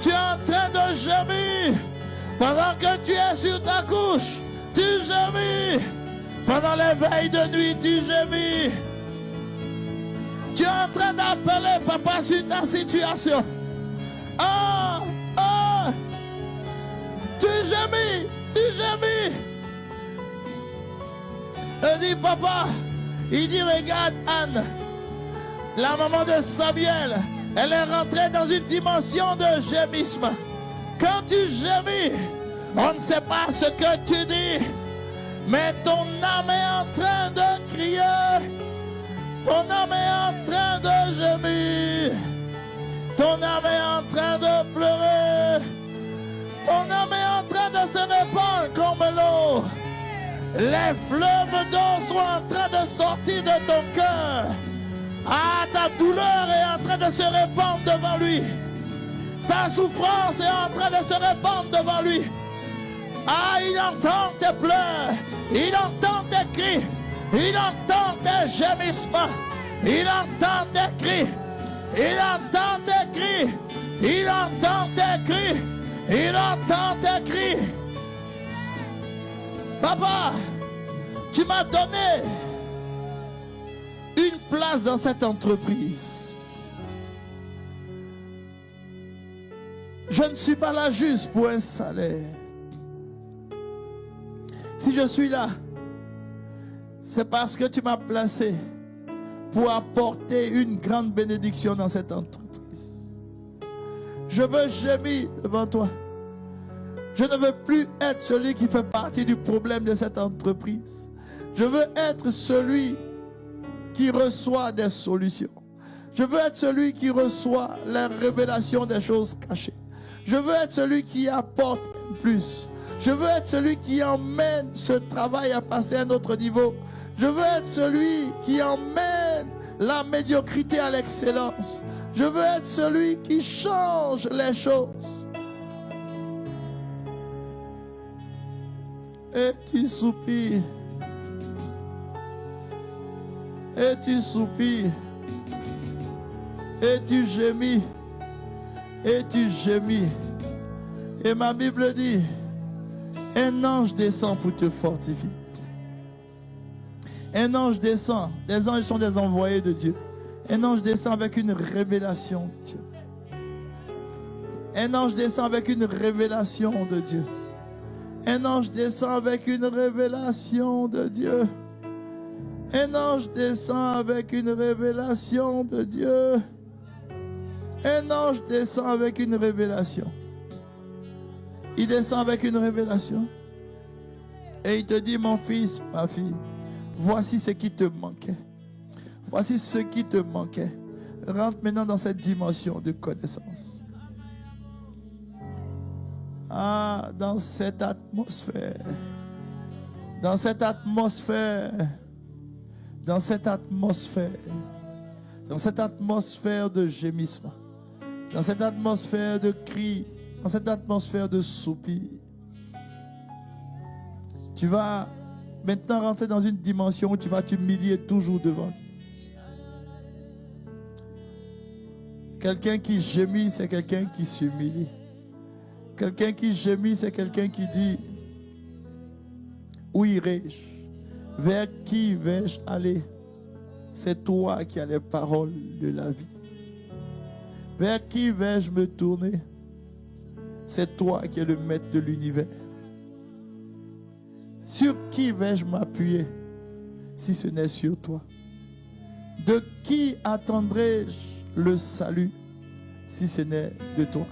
Tu es en train de gémir. Pendant que tu es sur ta couche, tu gémis. Pendant les veilles de nuit, tu gémis. Tu es en train d'appeler, papa, sur ta situation. Ah, ah, tu gémis, tu gémis. Il dit, papa, il dit, regarde Anne, la maman de Samuel, elle est rentrée dans une dimension de gémissement. Quand tu gémis, on ne sait pas ce que tu dis, mais ton âme est en train de crier. Ton âme est en train de gémir. Ton âme est en train de pleurer. Ton âme est en train de se répandre comme l'eau. Les fleuves d'eau sont en train de sortir de ton cœur. Ah, ta douleur est en train de se répandre devant lui. Ta souffrance est en train de se répandre devant lui. Ah, il entend tes pleurs. Il entend tes cris. Il entend tes gémissements. Il entend tes cris. Il entend tes cris. Il entend tes cris. Il entend tes cris. Papa, tu m'as donné une place dans cette entreprise. Je ne suis pas là juste pour un salaire. Si je suis là, c'est parce que tu m'as placé pour apporter une grande bénédiction dans cette entreprise. Je veux gémir devant toi. Je ne veux plus être celui qui fait partie du problème de cette entreprise. Je veux être celui qui reçoit des solutions. Je veux être celui qui reçoit la révélation des choses cachées. Je veux être celui qui apporte plus. Je veux être celui qui emmène ce travail à passer à un autre niveau. Je veux être celui qui emmène la médiocrité à l'excellence. Je veux être celui qui change les choses. Et tu soupires. Et tu soupires. Et tu gémis. Et tu gémis. Et ma Bible dit, un ange descend pour te fortifier. Un ange descend. Les anges sont des envoyés de Dieu. Un ange descend avec une révélation de Dieu. Un ange descend avec une révélation de Dieu. Un ange descend avec une révélation de Dieu. Un ange descend avec une révélation de Dieu. Un ange descend avec une révélation. Il descend avec une révélation. Et il te dit, mon fils, ma fille, voici ce qui te manquait. Voici ce qui te manquait. Rentre maintenant dans cette dimension de connaissance. Ah, dans cette atmosphère. Dans cette atmosphère. Dans cette atmosphère. Dans cette atmosphère de gémissement. Dans cette atmosphère de cris. Dans cette atmosphère de soupir. Tu vas maintenant rentrer dans une dimension où tu vas t'humilier toujours devant lui. Quelqu'un qui gémit, c'est quelqu'un qui s'humilie. Quelqu'un qui gémit, c'est quelqu'un qui dit, où irai-je? Vers qui vais-je aller? C'est toi qui as les paroles de la vie. Vers qui vais-je me tourner? C'est toi qui es le maître de l'univers. Sur qui vais-je m'appuyer si ce n'est sur toi? De qui attendrai-je le salut si ce n'est de toi?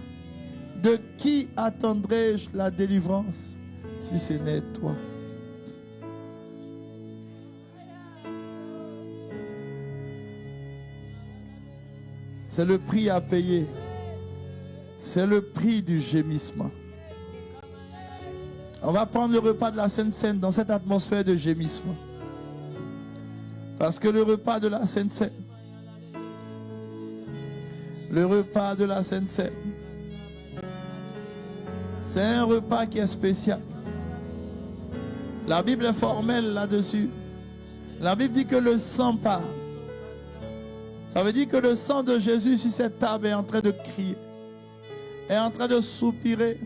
De qui attendrai-je la délivrance si ce n'est toi? C'est le prix à payer. C'est le prix du gémissement. On va prendre le repas de la Sainte Seine dans cette atmosphère de gémissement. Parce que le repas de la Sainte Seine, le repas de la Sainte Seine, c'est un repas qui est spécial. La Bible est formelle là-dessus. La Bible dit que le sang part. Ça veut dire que le sang de Jésus sur cette table est en train de crier, est en train de soupirer.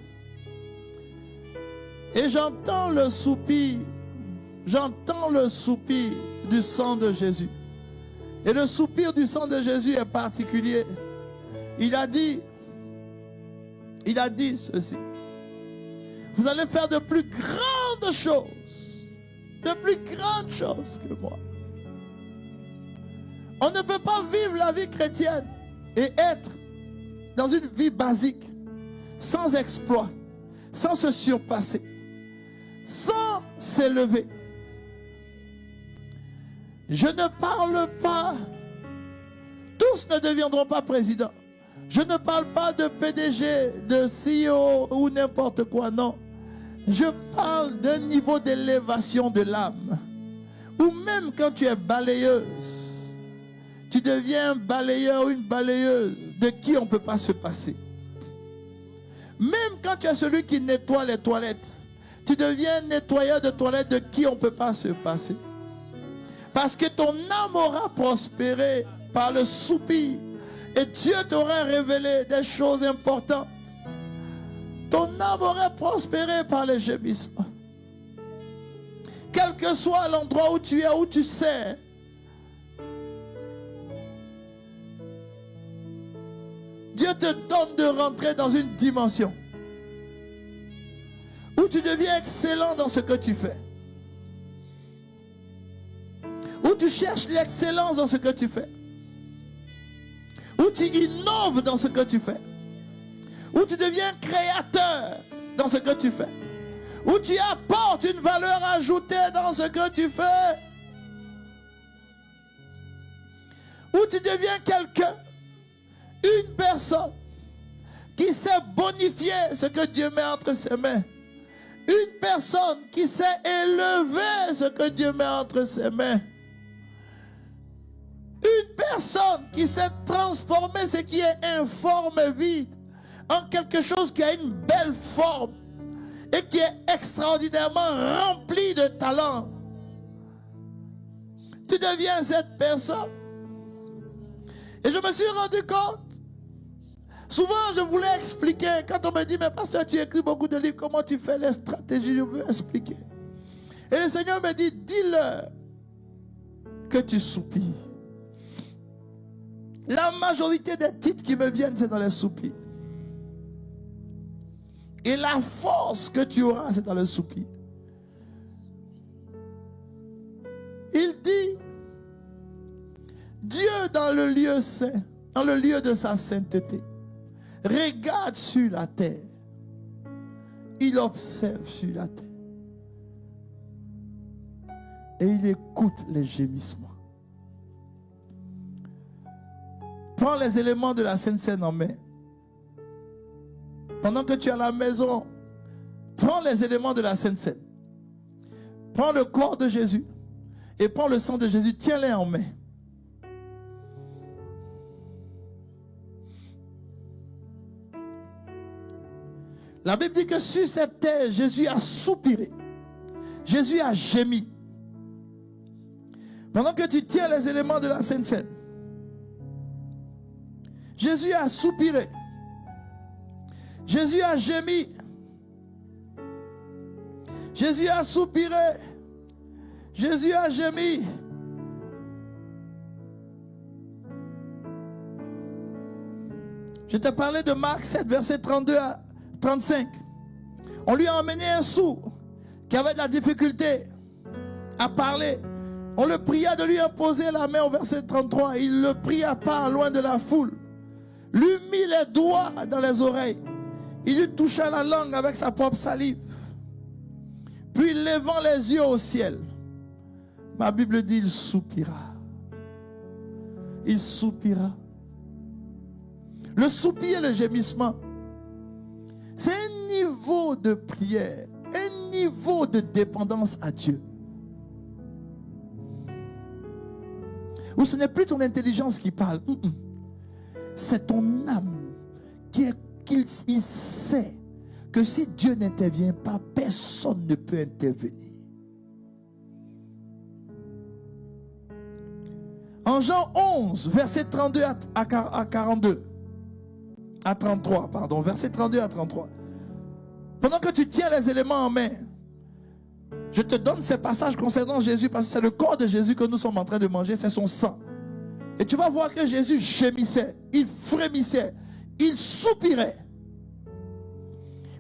Et j'entends le soupir du sang de Jésus. Et le soupir du sang de Jésus est particulier. Il a dit ceci: vous allez faire de plus grandes choses que moi. On ne peut pas vivre la vie chrétienne et être dans une vie basique, sans exploit, sans se surpasser, sans s'élever. Je ne parle pas, tous ne deviendront pas présidents. Je ne parle pas de PDG, de CEO ou n'importe quoi, non. Je parle d'un niveau d'élévation de l'âme. Ou même quand tu es balayeuse, tu deviens un balayeur ou une balayeuse de qui on ne peut pas se passer. Même quand tu es celui qui nettoie les toilettes, tu deviens un nettoyeur de toilettes de qui on ne peut pas se passer. Parce que ton âme aura prospéré par le soupir. Et Dieu t'aura révélé des choses importantes. Ton âme aurait prospéré par les gémissements. Quel que soit l'endroit où tu es, où tu sais, Dieu te donne de rentrer dans une dimension où tu deviens excellent dans ce que tu fais. Où tu cherches l'excellence dans ce que tu fais. Où tu innoves dans ce que tu fais. Où tu deviens créateur dans ce que tu fais. Où tu apportes une valeur ajoutée dans ce que tu fais. Où tu deviens quelqu'un, une personne qui sait bonifier ce que Dieu met entre ses mains. Une personne qui sait élever ce que Dieu met entre ses mains. Une personne qui sait transformer ce qui est informe et vide en quelque chose qui a une belle forme et qui est extraordinairement rempli de talent. Tu deviens cette personne. Et je me suis rendu compte, souvent je voulais expliquer, quand on me dit, mais pasteur, tu écris beaucoup de livres, comment tu fais les stratégies, je veux expliquer. Et le Seigneur me dit, dis-leur que tu soupires. La majorité des titres qui me viennent, c'est dans les soupirs. Et la force que tu auras, c'est dans le soupir. Il dit, Dieu dans le lieu saint, dans le lieu de sa sainteté, regarde sur la terre. Il observe sur la terre. Et il écoute les gémissements. Prends les éléments de la Sainte Seine en main. Pendant que tu es à la maison, prends les éléments de la Sainte Seine. Prends le corps de Jésus et prends le sang de Jésus. Tiens-les en main. La Bible dit que sur cette terre, Jésus a soupiré. Jésus a gémi. Pendant que tu tiens les éléments de la Sainte Seine, Jésus a soupiré. Jésus a gémi. Jésus a soupiré. Jésus a gémi. Je t'ai parlé de Marc 7, verset 32 à 35. On lui a emmené un sourd qui avait de la difficulté à parler. On le pria de lui imposer la main au verset 33. Il le pria pas loin de la foule. Lui mit les doigts dans les oreilles. Il lui toucha la langue avec sa propre salive. Puis levant les yeux au ciel, ma Bible dit, il soupira. Il soupira. Le soupir et le gémissement, c'est un niveau de prière, un niveau de dépendance à Dieu. Où ce n'est plus ton intelligence qui parle. C'est ton âme il sait que si Dieu n'intervient pas, personne ne peut intervenir. En Jean 11, verset 32 à 42, à 33, pardon, verset 32 à 33. Pendant que tu tiens les éléments en main, je te donne ces passages concernant Jésus parce que c'est le corps de Jésus que nous sommes en train de manger, c'est son sang. Et tu vas voir que Jésus gémissait, il frémissait, il soupirait.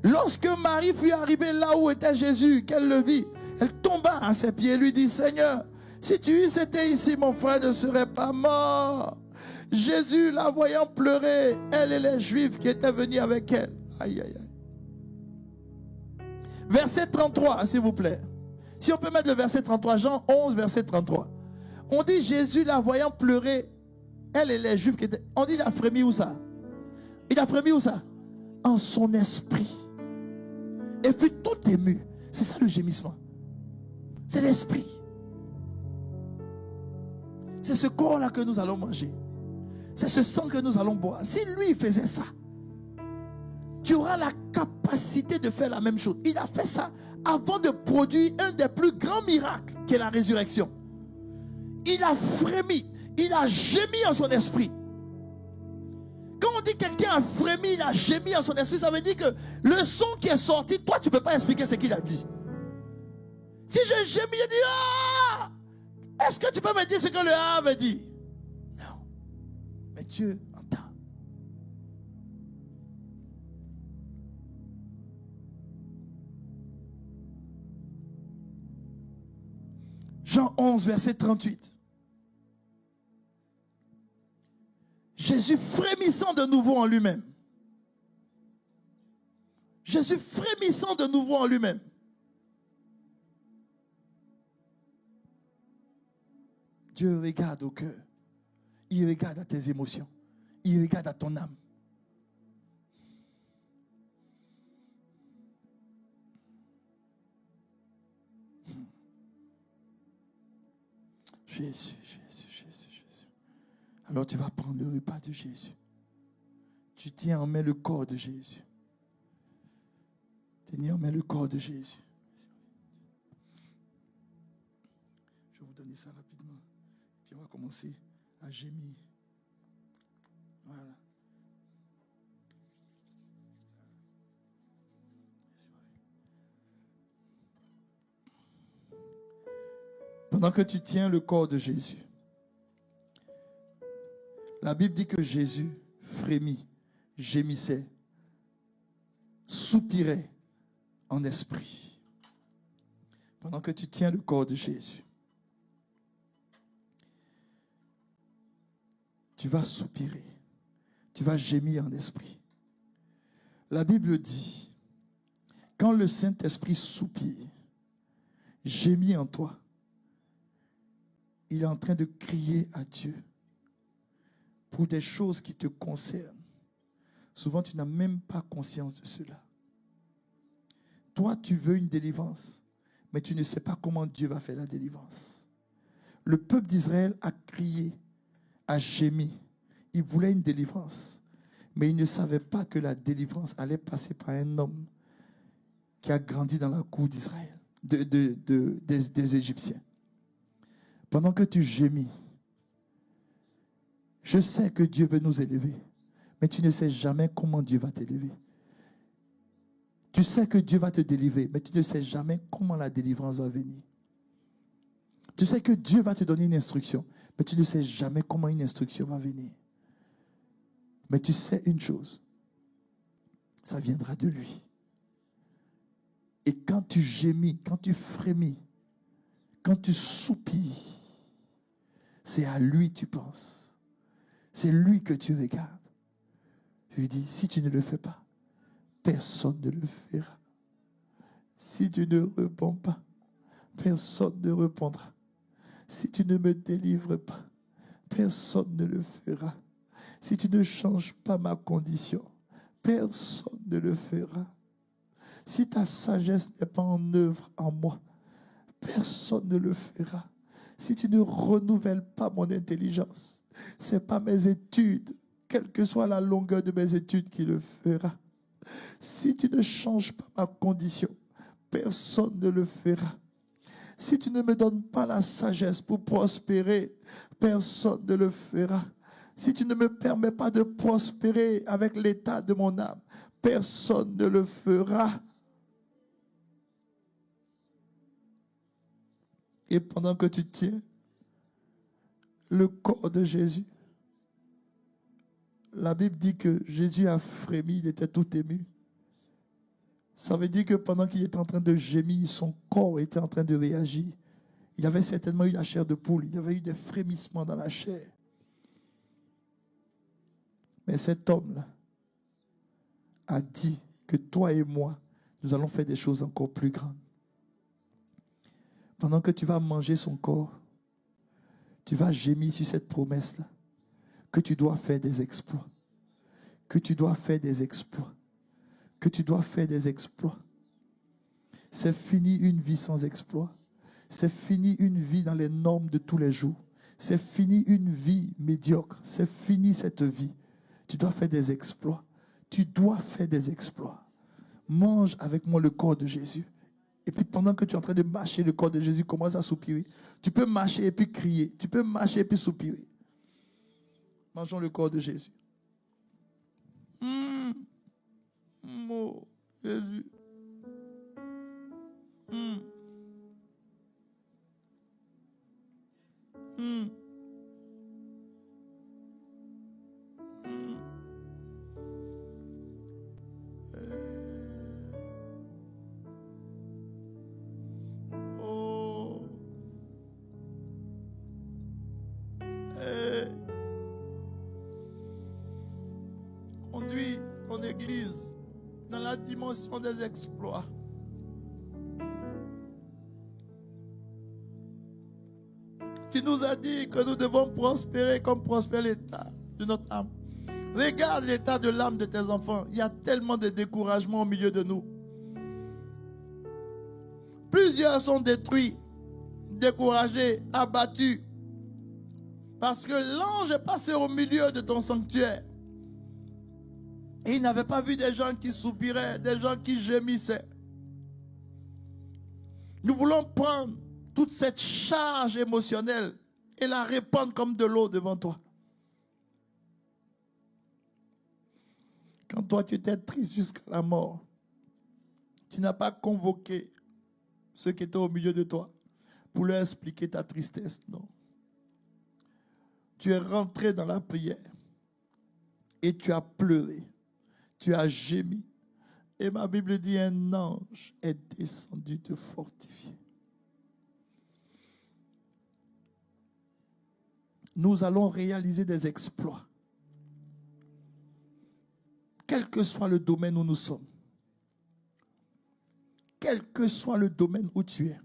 Lorsque Marie fut arrivée là où était Jésus, qu'elle le vit, elle tomba à ses pieds et lui dit: Seigneur, si tu eusses été ici, mon frère ne serait pas mort. Jésus, la voyant pleurer, elle et les Juifs qui étaient venus avec elle. Aïe, aïe, aïe. Verset 33, s'il vous plaît. Si on peut mettre le verset 33, Jean 11, verset 33. On dit Jésus, la voyant pleurer, elle et les Juifs qui étaient... On dit il a frémi où ça? Il a frémi où ça? En son esprit. Et fut tout ému. C'est ça le gémissement. C'est l'esprit. C'est ce corps-là que nous allons manger. C'est ce sang que nous allons boire. Si lui faisait ça, tu auras la capacité de faire la même chose. Il a fait ça avant de produire un des plus grands miracles qui est la résurrection. Il a frémi, il a gémi en son esprit. Quand on dit que quelqu'un a frémi, il a gémi en son esprit, ça veut dire que le son qui est sorti, toi tu ne peux pas expliquer ce qu'il a dit. Si je gémis, je dis ah! Est-ce que tu peux me dire ce que le A veut dire? Non. Mais Dieu entend. Jean 11, verset 38. Jésus frémissant de nouveau en lui-même. Jésus frémissant de nouveau en lui-même. Dieu regarde au cœur. Il regarde à tes émotions. Il regarde à ton âme. Jésus, Jésus, Jésus, Jésus. Alors tu vas prendre le repas de Jésus. Tu tiens en main le corps de Jésus. Tenez en main le corps de Jésus. Je vais vous donner ça rapidement. Puis on va commencer à gémir. Voilà. Pendant que tu tiens le corps de Jésus, la Bible dit que Jésus frémit, gémissait, soupirait en esprit. Pendant que tu tiens le corps de Jésus, tu vas soupirer, tu vas gémir en esprit. La Bible dit, quand le Saint-Esprit soupire, gémit en toi, il est en train de crier à Dieu pour des choses qui te concernent. Souvent, tu n'as même pas conscience de cela. Toi, tu veux une délivrance, mais tu ne sais pas comment Dieu va faire la délivrance. Le peuple d'Israël a crié, a gémi. Il voulait une délivrance, mais il ne savait pas que la délivrance allait passer par un homme qui a grandi dans la cour d'Israël, des Égyptiens. Pendant que tu gémis, je sais que Dieu veut nous élever, mais tu ne sais jamais comment Dieu va t'élever. Tu sais que Dieu va te délivrer, mais tu ne sais jamais comment la délivrance va venir. Tu sais que Dieu va te donner une instruction, mais tu ne sais jamais comment une instruction va venir. Mais tu sais une chose, ça viendra de lui. Et quand tu gémis, quand tu frémis, quand tu soupires, c'est à lui que tu penses. C'est lui que tu regardes. Je lui dis, si tu ne le fais pas, personne ne le fera. Si tu ne réponds pas, personne ne répondra. Si tu ne me délivres pas, personne ne le fera. Si tu ne changes pas ma condition, personne ne le fera. Si ta sagesse n'est pas en œuvre en moi, personne ne le fera. si tu ne renouvelles pas mon intelligence, ce n'est pas mes études, quelle que soit la longueur de mes études, qui le fera. Si tu ne changes pas ma condition, personne ne le fera. Si tu ne me donnes pas la sagesse pour prospérer, personne ne le fera. Si tu ne me permets pas de prospérer avec l'état de mon âme, personne ne le fera. Et pendant que tu tiens le corps de Jésus, la Bible dit que Jésus a frémi, il était tout ému. Ça veut dire que pendant qu'il était en train de gémir, son corps était en train de réagir. Il avait certainement eu la chair de poule, il avait eu des frémissements dans la chair. Mais cet homme-là a dit que toi et moi, nous allons faire des choses encore plus grandes. Pendant que tu vas manger son corps, tu vas gémir sur cette promesse-là, que tu dois faire des exploits, que tu dois faire des exploits, que tu dois faire des exploits. C'est fini une vie sans exploits. C'est fini une vie dans les normes de tous les jours. C'est fini une vie médiocre. C'est fini cette vie. Tu dois faire des exploits. Tu dois faire des exploits. Mange avec moi le corps de Jésus. Et puis pendant que tu es en train de mâcher le corps de Jésus, commence à soupirer. Tu peux mâcher et puis crier. Tu peux mâcher et puis soupirer. Mangeons le corps de Jésus. Oh, Jésus. Oh. Conduis ton église dans la dimension des exploits. Tu nous as dit que nous devons prospérer comme prospère l'état de notre âme. Regarde l'état de l'âme de tes enfants. Il y a tellement de découragement au milieu de nous. Plusieurs sont détruits, découragés, abattus. Parce que l'ange est passé au milieu de ton sanctuaire. Et il n'avait pas vu des gens qui soupiraient, des gens qui gémissaient. Nous voulons prendre toute cette charge émotionnelle et la répandre comme de l'eau devant toi. Quand toi tu étais triste jusqu'à la mort, tu n'as pas convoqué ceux qui étaient au milieu de toi pour leur expliquer ta tristesse, non. Tu es rentré dans la prière et tu as pleuré, tu as gémi. Et ma Bible dit un ange est descendu te fortifier. Nous allons réaliser des exploits. Quel que soit le domaine où nous sommes. Quel que soit le domaine où tu es.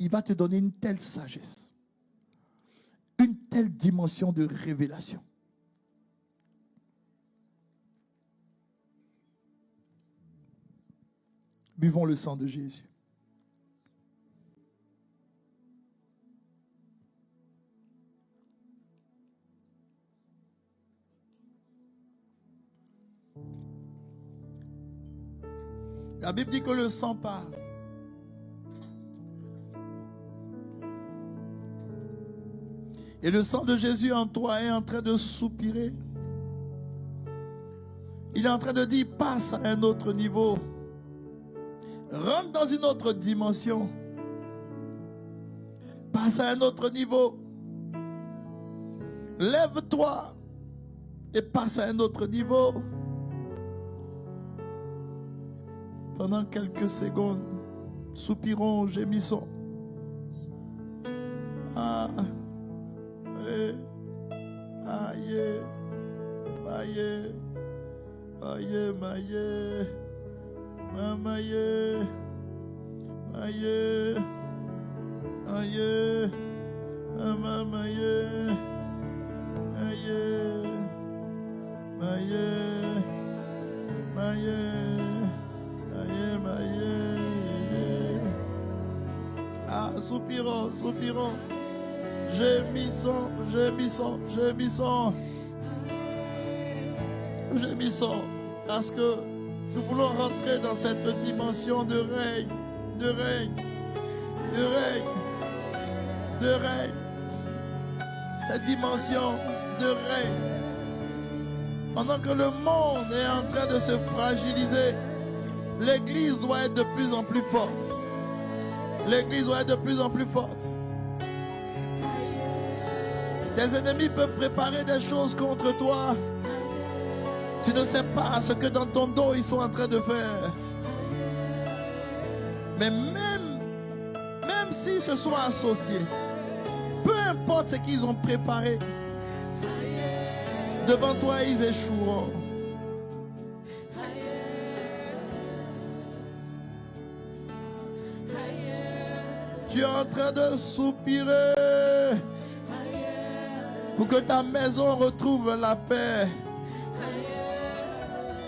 Il va te donner une telle sagesse. Une telle dimension de révélation. Buvons le sang de Jésus. La Bible dit que le sang parle. Et le sang de Jésus en toi est en train de soupirer. Il est en train de dire, passe à un autre niveau. Rentre dans une autre dimension. Passe à un autre niveau. Lève-toi et passe à un autre niveau. Pendant quelques secondes, soupirons, gémissons. Ah, aïe, aïe, aïe, aïe, aïe. Mamaye, aïe, aïe, mamaye, aïe, aïe, aïe, aïe, aïe. Ah, soupirons, soupirons. Gémissons, gémissons, gémissons. Gémissons. Parce que nous voulons rentrer dans cette dimension de règne, de règne, de règne, de règne. Cette dimension de règne. Pendant que le monde est en train de se fragiliser, l'Église doit être de plus en plus forte. L'Église doit être de plus en plus forte. Tes ennemis peuvent préparer des choses contre toi. Tu ne sais pas ce que dans ton dos ils sont en train de faire. Mais même s'ils se sont associés, peu importe ce qu'ils ont préparé, devant toi ils échoueront. Tu es en train de soupirer pour que ta maison retrouve la paix.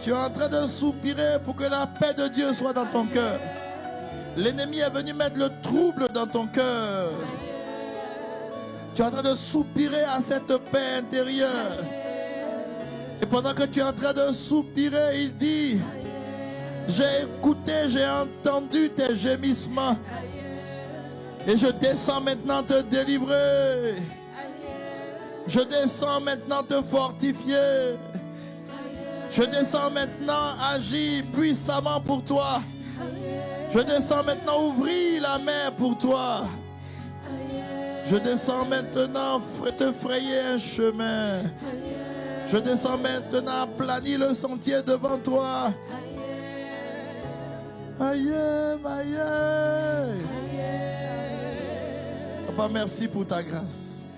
Tu es en train de soupirer pour que la paix de Dieu soit dans ton cœur. L'ennemi est venu mettre le trouble dans ton cœur. Tu es en train de soupirer à cette paix intérieure. Et pendant que tu es en train de soupirer, il dit: j'ai écouté, j'ai entendu tes gémissements. Et je descends maintenant te délivrer. Je descends maintenant te fortifier. Je descends maintenant agir puissamment pour toi. Je descends maintenant ouvrir la mer pour toi. Je descends maintenant te frayer un chemin. Je descends maintenant aplanir le sentier devant toi. Aïe, aïe. Papa, merci pour ta grâce.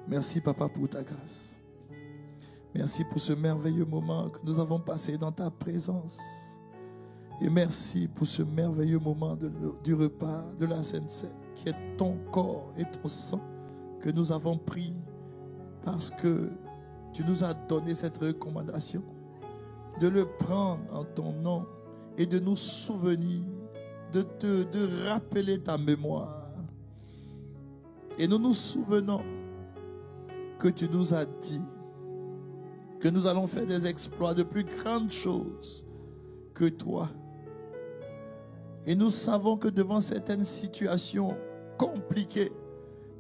Merci, Papa, pour ta grâce. Merci pour ce merveilleux moment que nous avons passé dans ta présence. Et merci pour ce merveilleux moment du repas de la Sainte Seine, qui est ton corps et ton sang que nous avons pris parce que tu nous as donné cette recommandation de le prendre en ton nom et de nous souvenir, de rappeler ta mémoire. Et nous nous souvenons que tu nous as dit que nous allons faire des exploits de plus grandes choses que toi. Et nous savons que devant certaines situations compliquées,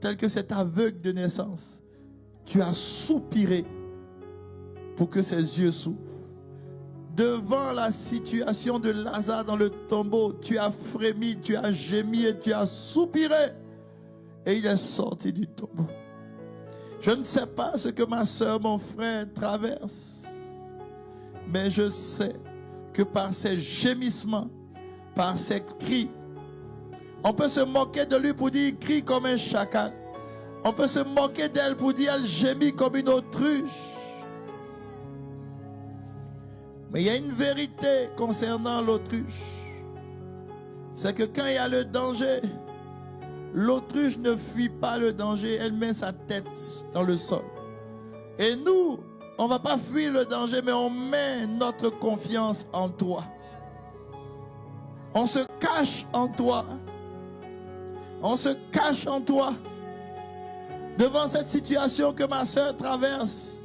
telles que cet aveugle de naissance, tu as soupiré pour que ses yeux s'ouvrent. Devant la situation de Lazare dans le tombeau, tu as frémi, tu as gémi et tu as soupiré. Et il est sorti du tombeau. Je ne sais pas ce que ma soeur, mon frère traverse, mais je sais que par ses gémissements, par ses cris, on peut se moquer de lui pour dire il crie comme un chacal. On peut se moquer d'elle pour dire elle gémit comme une autruche. Mais il y a une vérité concernant l'autruche. C'est que quand il y a le danger, l'autruche ne fuit pas le danger, elle met sa tête dans le sol. Et nous, on ne va pas fuir le danger, mais on met notre confiance en toi. On se cache en toi. On se cache en toi. Devant cette situation que ma soeur traverse,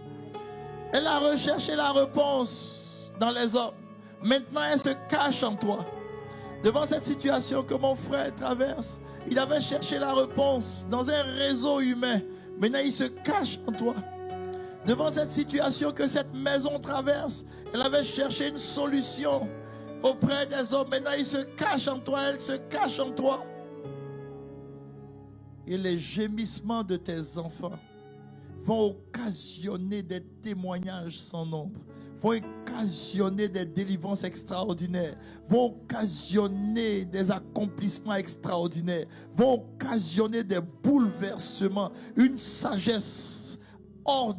elle a recherché la réponse dans les hommes. Maintenant, elle se cache en toi. Devant cette situation que mon frère traverse, il avait cherché la réponse dans un réseau humain. Maintenant, il se cache en toi. Devant cette situation que cette maison traverse, elle avait cherché une solution auprès des hommes. Maintenant, il se cache en toi, elle se cache en toi. Et les gémissements de tes enfants vont occasionner des témoignages sans nombre, vont occasionner des délivrances extraordinaires, vont occasionner des accomplissements extraordinaires, vont occasionner des bouleversements, une sagesse hors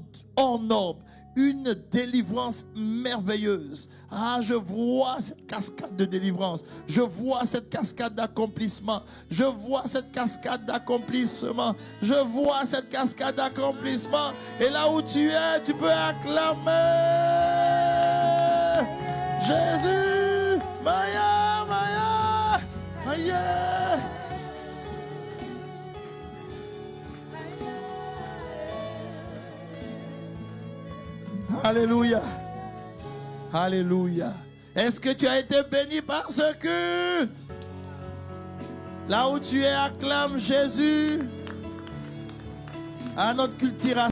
norme, une délivrance merveilleuse. Ah, je vois cette cascade de délivrance. Je vois cette cascade d'accomplissement. Je vois cette cascade d'accomplissement. Je vois cette cascade d'accomplissement. Et là où tu es, tu peux acclamer Jésus. Maya, Maya. yeah. Alléluia. Alléluia. Est-ce que tu as été béni par ce culte? Là où tu es, acclame Jésus à notre culture.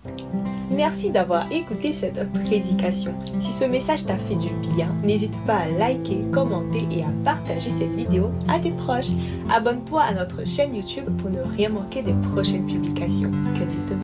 Merci d'avoir écouté cette prédication. Si ce message t'a fait du bien, n'hésite pas à liker, commenter et à partager cette vidéo à tes proches. Abonne-toi à notre chaîne YouTube pour ne rien manquer des prochaines publications. Que Dieu te bénisse.